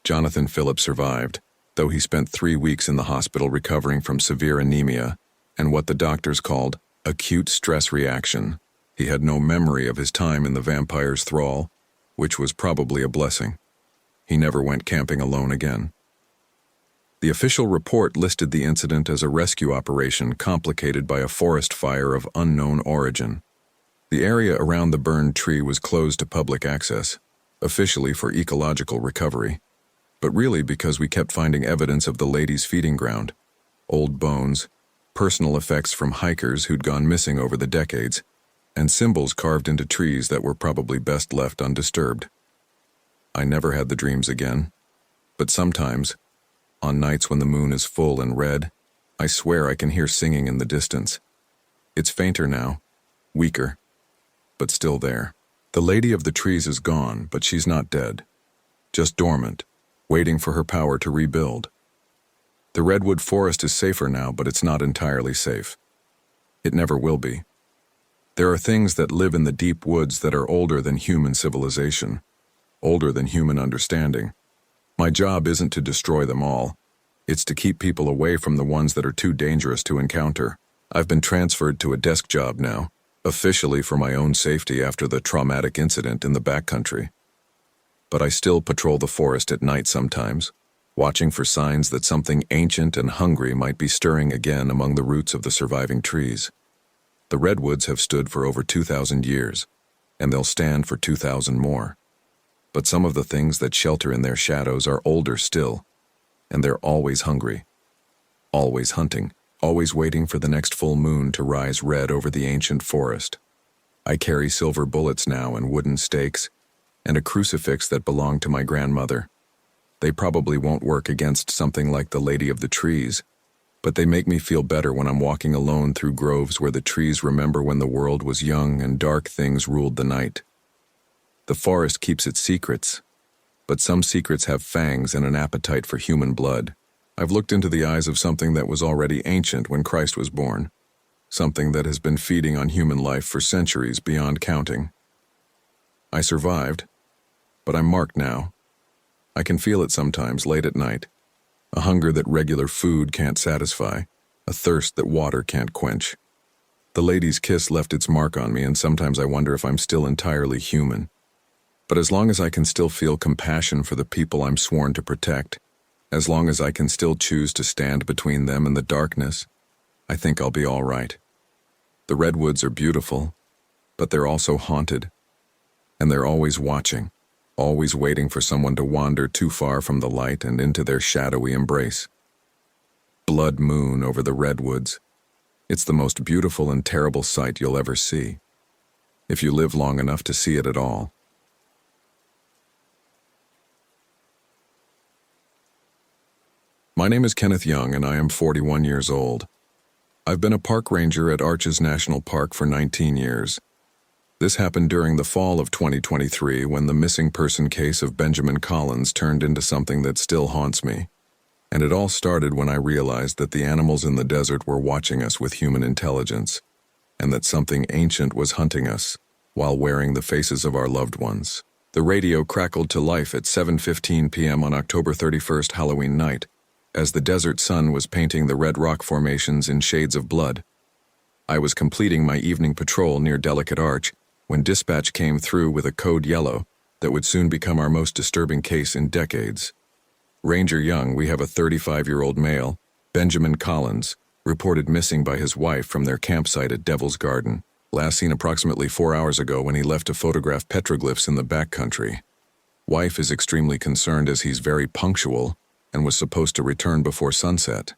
Jonathan Phillips survived, though he spent 3 weeks in the hospital recovering from severe anemia and what the doctors called acute stress reaction. He had no memory of his time in the vampire's thrall, which was probably a blessing. He never went camping alone again. The official report listed the incident as a rescue operation complicated by a forest fire of unknown origin. The area around the burned tree was closed to public access, officially for ecological recovery, but really because we kept finding evidence of the lady's feeding ground, old bones, personal effects from hikers who'd gone missing over the decades, and symbols carved into trees that were probably best left undisturbed. I never had the dreams again, but sometimes, on nights when the moon is full and red, I swear I can hear singing in the distance. It's fainter now, weaker, but still there. The lady of the trees is gone, but she's not dead, just dormant, waiting for her power to rebuild. The redwood forest is safer now, but it's not entirely safe. It never will be. There are things that live in the deep woods that are older than human civilization, older than human understanding. My job isn't to destroy them all. It's to keep people away from the ones that are too dangerous to encounter. I've been transferred to a desk job now, officially for my own safety after the traumatic incident in the backcountry. But I still patrol the forest at night sometimes, watching for signs that something ancient and hungry might be stirring again among the roots of the surviving trees. The redwoods have stood for over 2,000 years, and they'll stand for 2,000 more. But some of the things that shelter in their shadows are older still, and they're always hungry, always hunting, always waiting for the next full moon to rise red over the ancient forest. I carry silver bullets now and wooden stakes, and a crucifix that belonged to my grandmother. They probably won't work against something like the Lady of the Trees, but they make me feel better when I'm walking alone through groves where the trees remember when the world was young and dark things ruled the night. The forest keeps its secrets, but some secrets have fangs and an appetite for human blood. I've looked into the eyes of something that was already ancient when Christ was born, something that has been feeding on human life for centuries beyond counting. I survived, but I'm marked now. I can feel it sometimes late at night, a hunger that regular food can't satisfy, a thirst that water can't quench. The lady's kiss left its mark on me, and sometimes I wonder if I'm still entirely human. But as long as I can still feel compassion for the people I'm sworn to protect, as long as I can still choose to stand between them and the darkness, I think I'll be all right. The redwoods are beautiful, but they're also haunted, and they're always watching, always waiting for someone to wander too far from the light and into their shadowy embrace. Blood moon over the redwoods. It's the most beautiful and terrible sight you'll ever see, if you live long enough to see it at all. My name is Kenneth Young, and I am 41 years old. I've been a park ranger at Arches National Park for 19 years. This happened during the fall of 2023 when the missing person case of Benjamin Collins turned into something that still haunts me. And it all started when I realized that the animals in the desert were watching us with human intelligence, and that something ancient was hunting us while wearing the faces of our loved ones. The radio crackled to life at 7:15 p.m. on October 31st, Halloween night, as the desert sun was painting the red rock formations in shades of blood. I was completing my evening patrol near Delicate Arch when dispatch came through with a code yellow that would soon become our most disturbing case in decades. Ranger Young, we have a 35-year-old male, Benjamin Collins, reported missing by his wife from their campsite at Devil's Garden, last seen approximately 4 hours ago when he left to photograph petroglyphs in the backcountry. Wife is extremely concerned as he's very punctual and was supposed to return before sunset.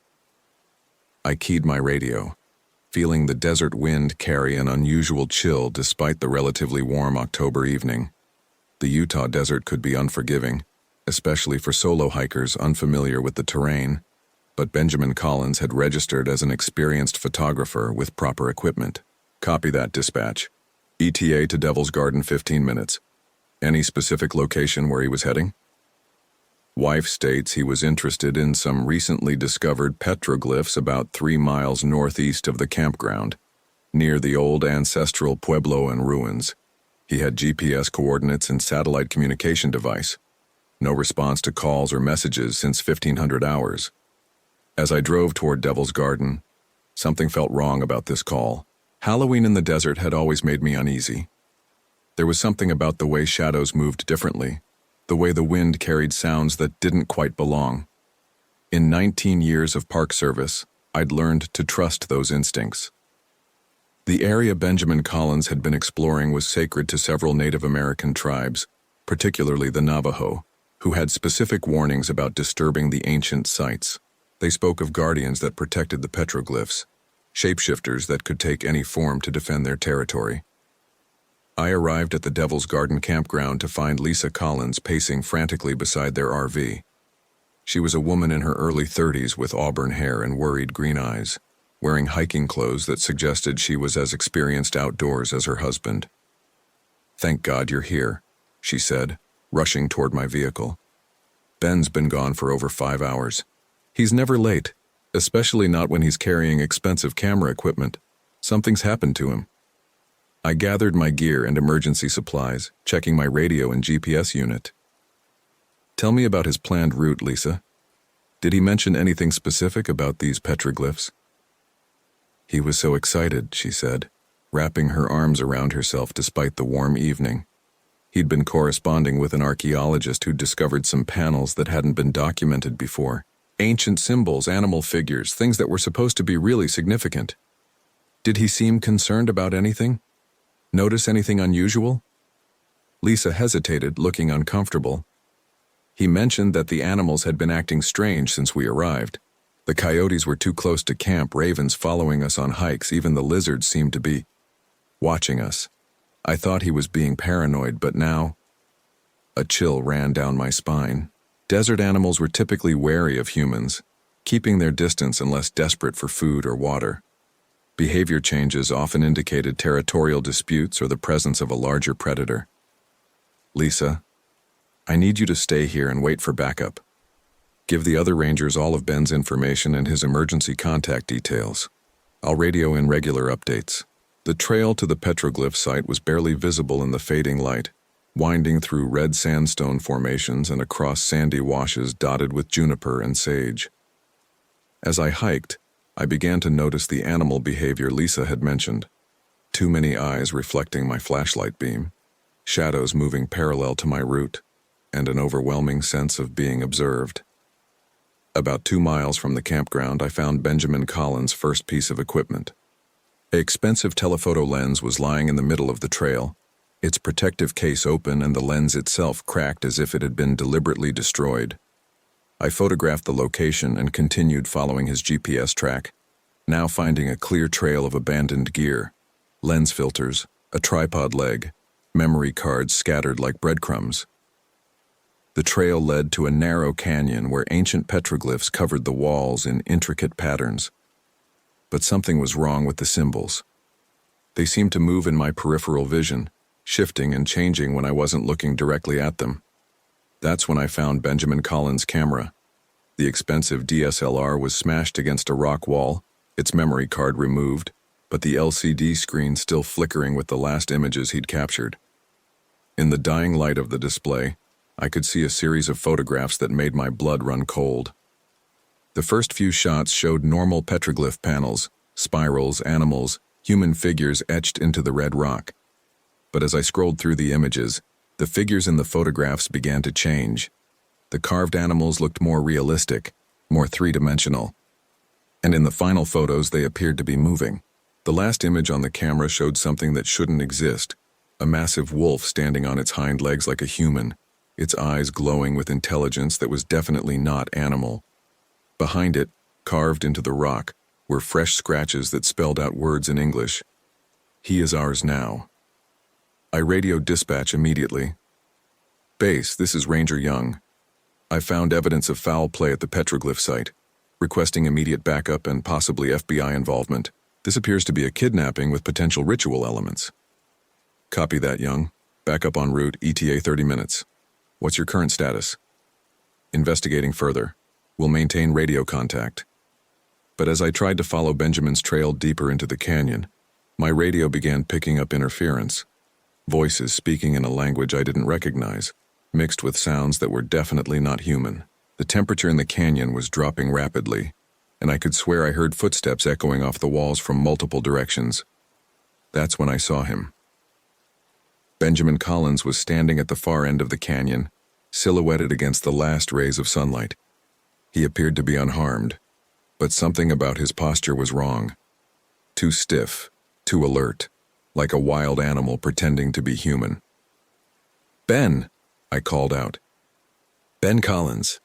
I keyed my radio, feeling the desert wind carry an unusual chill despite the relatively warm October evening. The Utah desert could be unforgiving, especially for solo hikers unfamiliar with the terrain, but Benjamin Collins had registered as an experienced photographer with proper equipment. Copy that, dispatch. ETA to Devil's Garden 15 minutes. Any specific location where he was heading? Wife states he was interested in some recently discovered petroglyphs about 3 miles northeast of the campground, near the old ancestral pueblo and ruins. He had GPS coordinates and satellite communication device. No response to calls or messages since 1500 hours. As I drove toward Devil's Garden, something felt wrong about this call. Halloween in the desert had always made me uneasy. There was something about the way shadows moved differently, the way the wind carried sounds that didn't quite belong. In 19 years of park service, I'd learned to trust those instincts. The area Benjamin Collins had been exploring was sacred to several Native American tribes, particularly the Navajo, who had specific warnings about disturbing the ancient sites. They spoke of guardians that protected the petroglyphs, shapeshifters that could take any form to defend their territory. I arrived at the Devil's Garden campground to find Lisa Collins pacing frantically beside their RV. She was a woman in her early 30s with auburn hair and worried green eyes, wearing hiking clothes that suggested she was as experienced outdoors as her husband. "Thank God you're here," she said, rushing toward my vehicle. "Ben's been gone for over 5 hours. He's never late, especially not when he's carrying expensive camera equipment. Something's happened to him." I gathered my gear and emergency supplies, checking my radio and GPS unit. "Tell me about his planned route, Lisa. Did he mention anything specific about these petroglyphs?" "He was so excited," she said, wrapping her arms around herself despite the warm evening. He'd been corresponding with an archaeologist who'd discovered some panels that hadn't been documented before. Ancient symbols, animal figures, things that were supposed to be really significant. "Did he seem concerned about anything? Notice anything unusual?" Lisa hesitated, looking uncomfortable. "He mentioned that the animals had been acting strange since we arrived. The coyotes were too close to camp, ravens following us on hikes, even the lizards seemed to be watching us. I thought he was being paranoid, but now..." A chill ran down my spine. Desert animals were typically wary of humans, keeping their distance unless desperate for food or water. Behavior changes often indicated territorial disputes or the presence of a larger predator. "Lisa, I need you to stay here and wait for backup. Give the other rangers all of Ben's information and his emergency contact details. I'll radio in regular updates." The trail to the petroglyph site was barely visible in the fading light, winding through red sandstone formations and across sandy washes dotted with juniper and sage. As I hiked, I began to notice the animal behavior Lisa had mentioned. Too many eyes reflecting my flashlight beam, shadows moving parallel to my route, and an overwhelming sense of being observed. About 2 miles from the campground, I found Benjamin Collins' first piece of equipment. An expensive telephoto lens was lying in the middle of the trail, its protective case open and the lens itself cracked as if it had been deliberately destroyed. I photographed the location and continued following his GPS track, now finding a clear trail of abandoned gear, lens filters, a tripod leg, memory cards scattered like breadcrumbs. The trail led to a narrow canyon where ancient petroglyphs covered the walls in intricate patterns. But something was wrong with the symbols. They seemed to move in my peripheral vision, shifting and changing when I wasn't looking directly at them. That's when I found Benjamin Collins' camera. The expensive DSLR was smashed against a rock wall, its memory card removed, but the LCD screen still flickering with the last images he'd captured. In the dying light of the display, I could see a series of photographs that made my blood run cold. The first few shots showed normal petroglyph panels, spirals, animals, human figures etched into the red rock. But as I scrolled through the images, the figures in the photographs began to change. The carved animals looked more realistic, more three-dimensional. And in the final photos, they appeared to be moving. The last image on the camera showed something that shouldn't exist, a massive wolf standing on its hind legs like a human, its eyes glowing with intelligence that was definitely not animal. Behind it, carved into the rock, were fresh scratches that spelled out words in English. "He is ours now." I radioed dispatch immediately. "Base, this is Ranger Young. I found evidence of foul play at the petroglyph site, requesting immediate backup and possibly FBI involvement. This appears to be a kidnapping with potential ritual elements." "Copy that, Young. Backup en route, ETA 30 minutes. What's your current status?" "Investigating further. We'll maintain radio contact." But as I tried to follow Benjamin's trail deeper into the canyon, my radio began picking up interference. Voices speaking in a language I didn't recognize, mixed with sounds that were definitely not human. The temperature in the canyon was dropping rapidly, and I could swear I heard footsteps echoing off the walls from multiple directions. That's when I saw him. Benjamin Collins was standing at the far end of the canyon, silhouetted against the last rays of sunlight. He appeared to be unharmed, but something about his posture was wrong. Too stiff, too alert, like a wild animal pretending to be human. "Ben," I called out. "Ben Collins,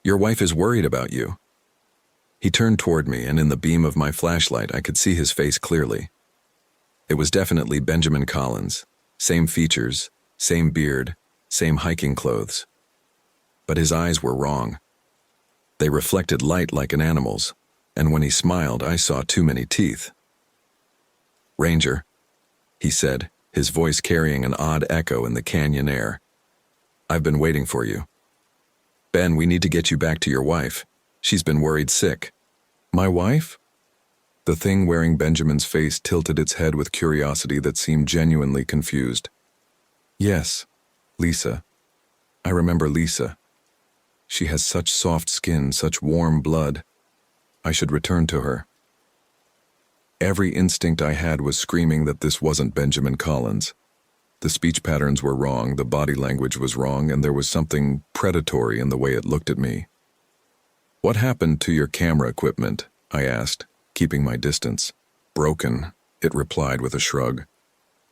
your wife is worried about you." He turned toward me, and in the beam of my flashlight I could see his face clearly. It was definitely Benjamin Collins, same features, same beard, same hiking clothes. But his eyes were wrong. They reflected light like an animal's, and when he smiled I saw too many teeth. "Ranger," he said, his voice carrying an odd echo in the canyon air. "I've been waiting for you. Ben, we need to get you back to your wife. She's been worried sick." "My wife?" The thing wearing Benjamin's face tilted its head with curiosity that seemed genuinely confused. "Yes, Lisa. I remember Lisa. She has such soft skin, such warm blood. I should return to her." Every instinct I had was screaming that this wasn't Benjamin Collins. The speech patterns were wrong, the body language was wrong, and there was something predatory in the way it looked at me. "What happened to your camera equipment?" I asked, keeping my distance. "Broken," it replied with a shrug.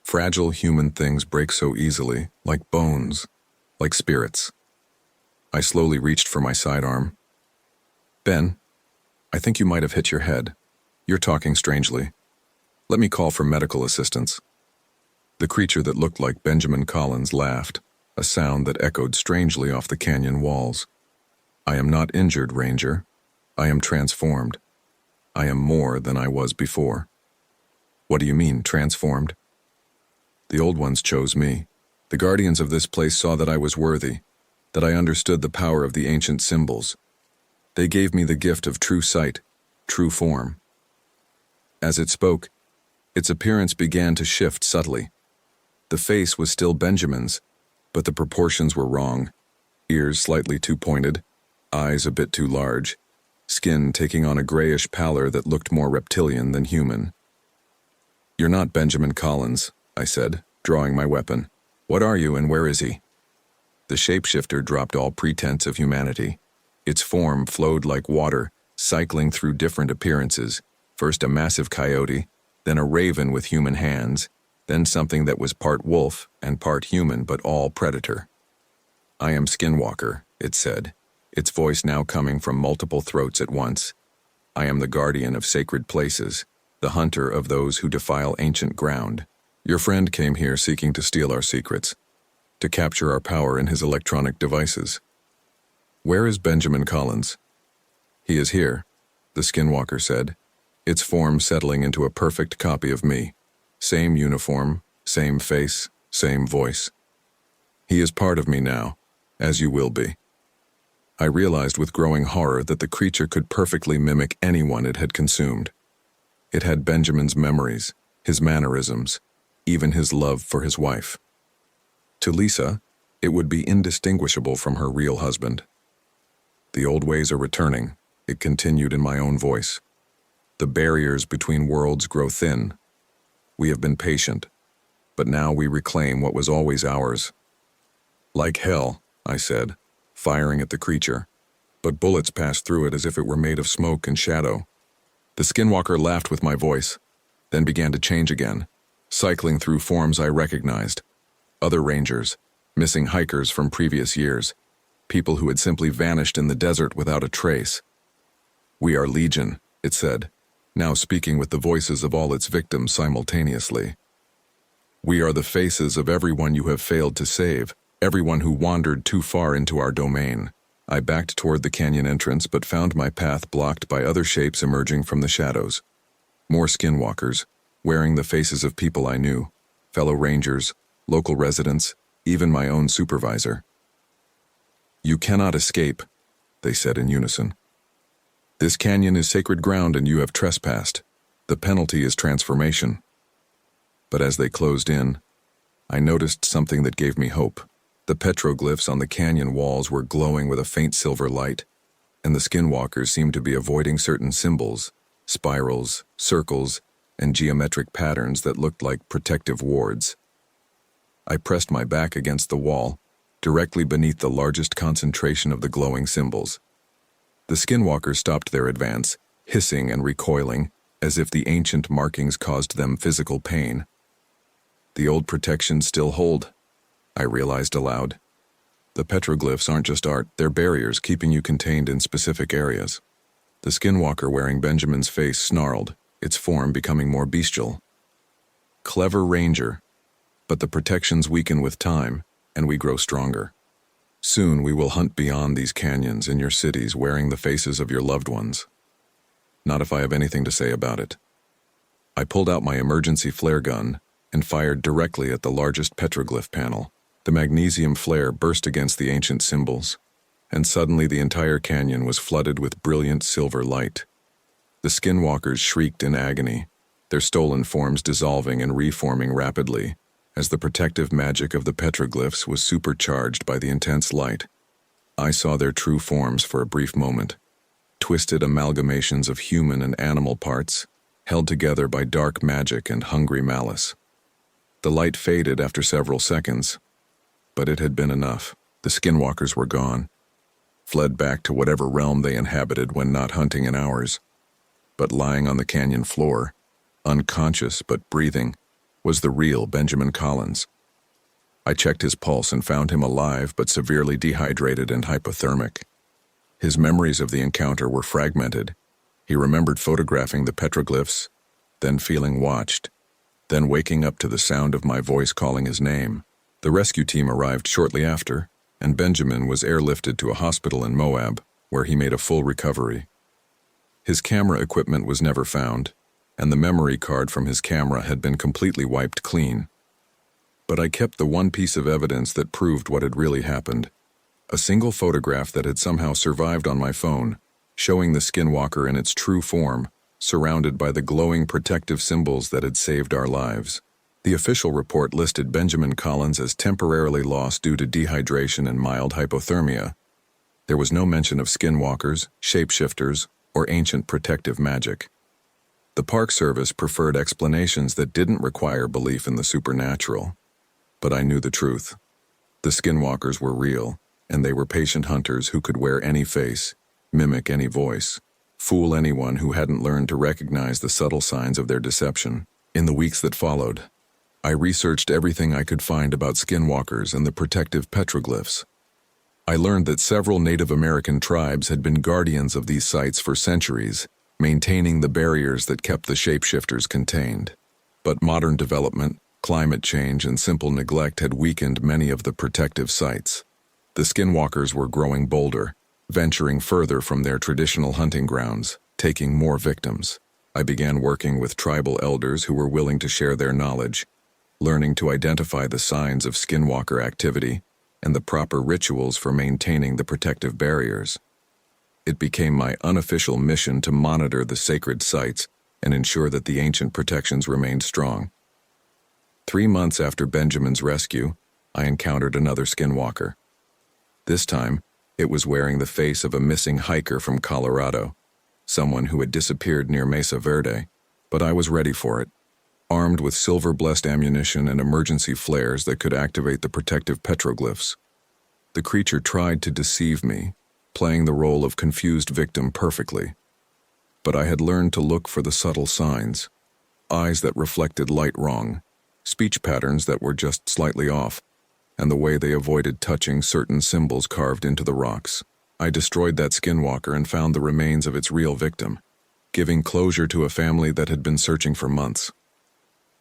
"Fragile human things break so easily, like bones, like spirits." I slowly reached for my sidearm. "Ben, I think you might have hit your head. You're talking strangely. Let me call for medical assistance." The creature that looked like Benjamin Collins laughed, a sound that echoed strangely off the canyon walls. "I am not injured, Ranger. I am transformed. I am more than I was before." "What do you mean, transformed?" "The old ones chose me. The guardians of this place saw that I was worthy, that I understood the power of the ancient symbols. They gave me the gift of true sight, true form." As it spoke, its appearance began to shift subtly. The face was still Benjamin's, but the proportions were wrong. Ears slightly too pointed, eyes a bit too large, skin taking on a grayish pallor that looked more reptilian than human. "You're not Benjamin Collins," I said, drawing my weapon. "What are you, and where is he?" The shapeshifter dropped all pretense of humanity. Its form flowed like water, cycling through different appearances, first a massive coyote, then a raven with human hands, then something that was part wolf and part human but all predator. "I am Skinwalker," it said, its voice now coming from multiple throats at once. "I am the guardian of sacred places, the hunter of those who defile ancient ground. Your friend came here seeking to steal our secrets, to capture our power in his electronic devices." "Where is Benjamin Collins?" "He is here," the Skinwalker said, its form settling into a perfect copy of me. Same uniform, same face, same voice. "He is part of me now, as you will be." I realized with growing horror that the creature could perfectly mimic anyone it had consumed. It had Benjamin's memories, his mannerisms, even his love for his wife. To Lisa, it would be indistinguishable from her real husband. "The old ways are returning," it continued in my own voice. "The barriers between worlds grow thin. We have been patient, but now we reclaim what was always ours." "Like hell," I said, firing at the creature, but bullets passed through it as if it were made of smoke and shadow. The Skinwalker laughed with my voice, then began to change again, cycling through forms I recognized. Other rangers, missing hikers from previous years, people who had simply vanished in the desert without a trace. "We are Legion," it said, now speaking with the voices of all its victims simultaneously. "We are the faces of everyone you have failed to save, everyone who wandered too far into our domain." I backed toward the canyon entrance but found my path blocked by other shapes emerging from the shadows. More Skinwalkers, wearing the faces of people I knew, fellow rangers, local residents, even my own supervisor. "You cannot escape," they said in unison. "This canyon is sacred ground and you have trespassed. The penalty is transformation." But as they closed in, I noticed something that gave me hope. The petroglyphs on the canyon walls were glowing with a faint silver light, and the Skinwalkers seemed to be avoiding certain symbols, spirals, circles, and geometric patterns that looked like protective wards. I pressed my back against the wall, directly beneath the largest concentration of the glowing symbols. The Skinwalkers stopped their advance, hissing and recoiling, as if the ancient markings caused them physical pain. The old protections still hold, I realized aloud. The petroglyphs aren't just art, they're barriers keeping you contained in specific areas. The skinwalker wearing Benjamin's face snarled, its form becoming more bestial. Clever ranger, but the protections weaken with time, and we grow stronger. Soon we will hunt beyond these canyons in your cities wearing the faces of your loved ones. Not if I have anything to say about it. I pulled out my emergency flare gun and fired directly at the largest petroglyph panel. The magnesium flare burst against the ancient symbols, and suddenly the entire canyon was flooded with brilliant silver light. The skinwalkers shrieked in agony, their stolen forms dissolving and reforming rapidly, as the protective magic of the petroglyphs was supercharged by the intense light. I saw their true forms for a brief moment, twisted amalgamations of human and animal parts, held together by dark magic and hungry malice. The light faded after several seconds, but it had been enough. The skinwalkers were gone, fled back to whatever realm they inhabited when not hunting in ours. But lying on the canyon floor, unconscious but breathing, was the real Benjamin Collins. I checked his pulse and found him alive but severely dehydrated and hypothermic. His memories of the encounter were fragmented. He remembered photographing the petroglyphs, then feeling watched, then waking up to the sound of my voice calling his name. The rescue team arrived shortly after, and Benjamin was airlifted to a hospital in Moab, where he made a full recovery. His camera equipment was never found, and the memory card from his camera had been completely wiped clean. But I kept the one piece of evidence that proved what had really happened. A single photograph that had somehow survived on my phone, showing the skinwalker in its true form, surrounded by the glowing protective symbols that had saved our lives. The official report listed Benjamin Collins as temporarily lost due to dehydration and mild hypothermia. There was no mention of skinwalkers, shapeshifters, or ancient protective magic. The Park Service preferred explanations that didn't require belief in the supernatural. But I knew the truth. The skinwalkers were real, and they were patient hunters who could wear any face, mimic any voice, fool anyone who hadn't learned to recognize the subtle signs of their deception. In the weeks that followed, I researched everything I could find about skinwalkers and the protective petroglyphs. I learned that several Native American tribes had been guardians of these sites for centuries, maintaining the barriers that kept the shapeshifters contained. But modern development, climate change, and simple neglect had weakened many of the protective sites. The skinwalkers were growing bolder, venturing further from their traditional hunting grounds, taking more victims. I began working with tribal elders who were willing to share their knowledge, learning to identify the signs of skinwalker activity and the proper rituals for maintaining the protective barriers. It became my unofficial mission to monitor the sacred sites and ensure that the ancient protections remained strong. 3 months after Benjamin's rescue, I encountered another skinwalker. This time, it was wearing the face of a missing hiker from Colorado, someone who had disappeared near Mesa Verde, but I was ready for it. Armed with silver-blessed ammunition and emergency flares that could activate the protective petroglyphs. The creature tried to deceive me, playing the role of confused victim perfectly. But I had learned to look for the subtle signs, eyes that reflected light wrong, speech patterns that were just slightly off, and the way they avoided touching certain symbols carved into the rocks. I destroyed that skinwalker and found the remains of its real victim, giving closure to a family that had been searching for months.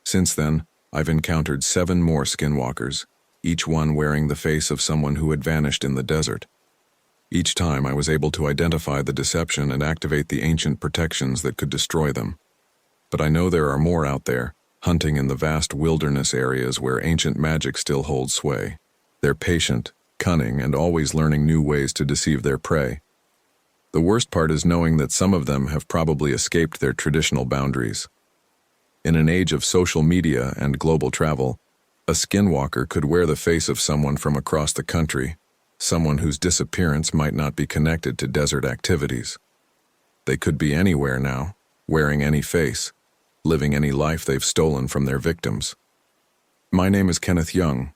Since then, I've encountered 7 more skinwalkers, each one wearing the face of someone who had vanished in the desert. Each time I was able to identify the deception and activate the ancient protections that could destroy them. But I know there are more out there, hunting in the vast wilderness areas where ancient magic still holds sway. They're patient, cunning, and always learning new ways to deceive their prey. The worst part is knowing that some of them have probably escaped their traditional boundaries. In an age of social media and global travel, a skinwalker could wear the face of someone from across the country, someone whose disappearance might not be connected to desert activities. They could be anywhere now, wearing any face, living any life they've stolen from their victims. My name is Kenneth Young,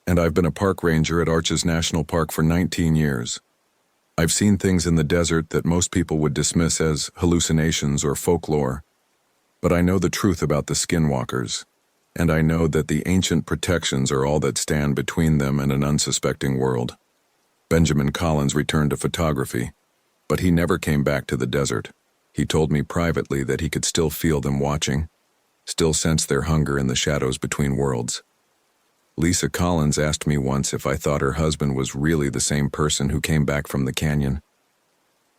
and I've been a park ranger at Arches National Park for 19 years. I've seen things in the desert that most people would dismiss as hallucinations or folklore, But I know the truth about the skinwalkers, and I know that the ancient protections are all that stand between them and an unsuspecting world. Benjamin Collins returned to photography, but he never came back to the desert. He told me privately that he could still feel them watching, still sense their hunger in the shadows between worlds. Lisa Collins asked me once if I thought her husband was really the same person who came back from the canyon.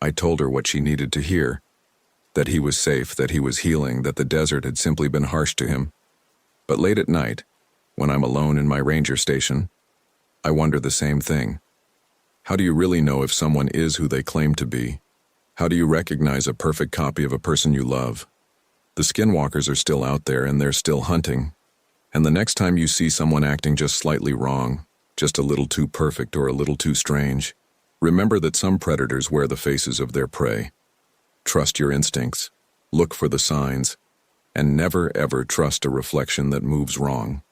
I told her what she needed to hear, that he was safe, that he was healing, that the desert had simply been harsh to him. But late at night, when I'm alone in my ranger station, I wonder the same thing. How do you really know if someone is who they claim to be? How do you recognize a perfect copy of a person you love? The skinwalkers are still out there and they're still hunting. And the next time you see someone acting just slightly wrong, just a little too perfect or a little too strange, remember that some predators wear the faces of their prey. Trust your instincts, look for the signs, and never ever trust a reflection that moves wrong.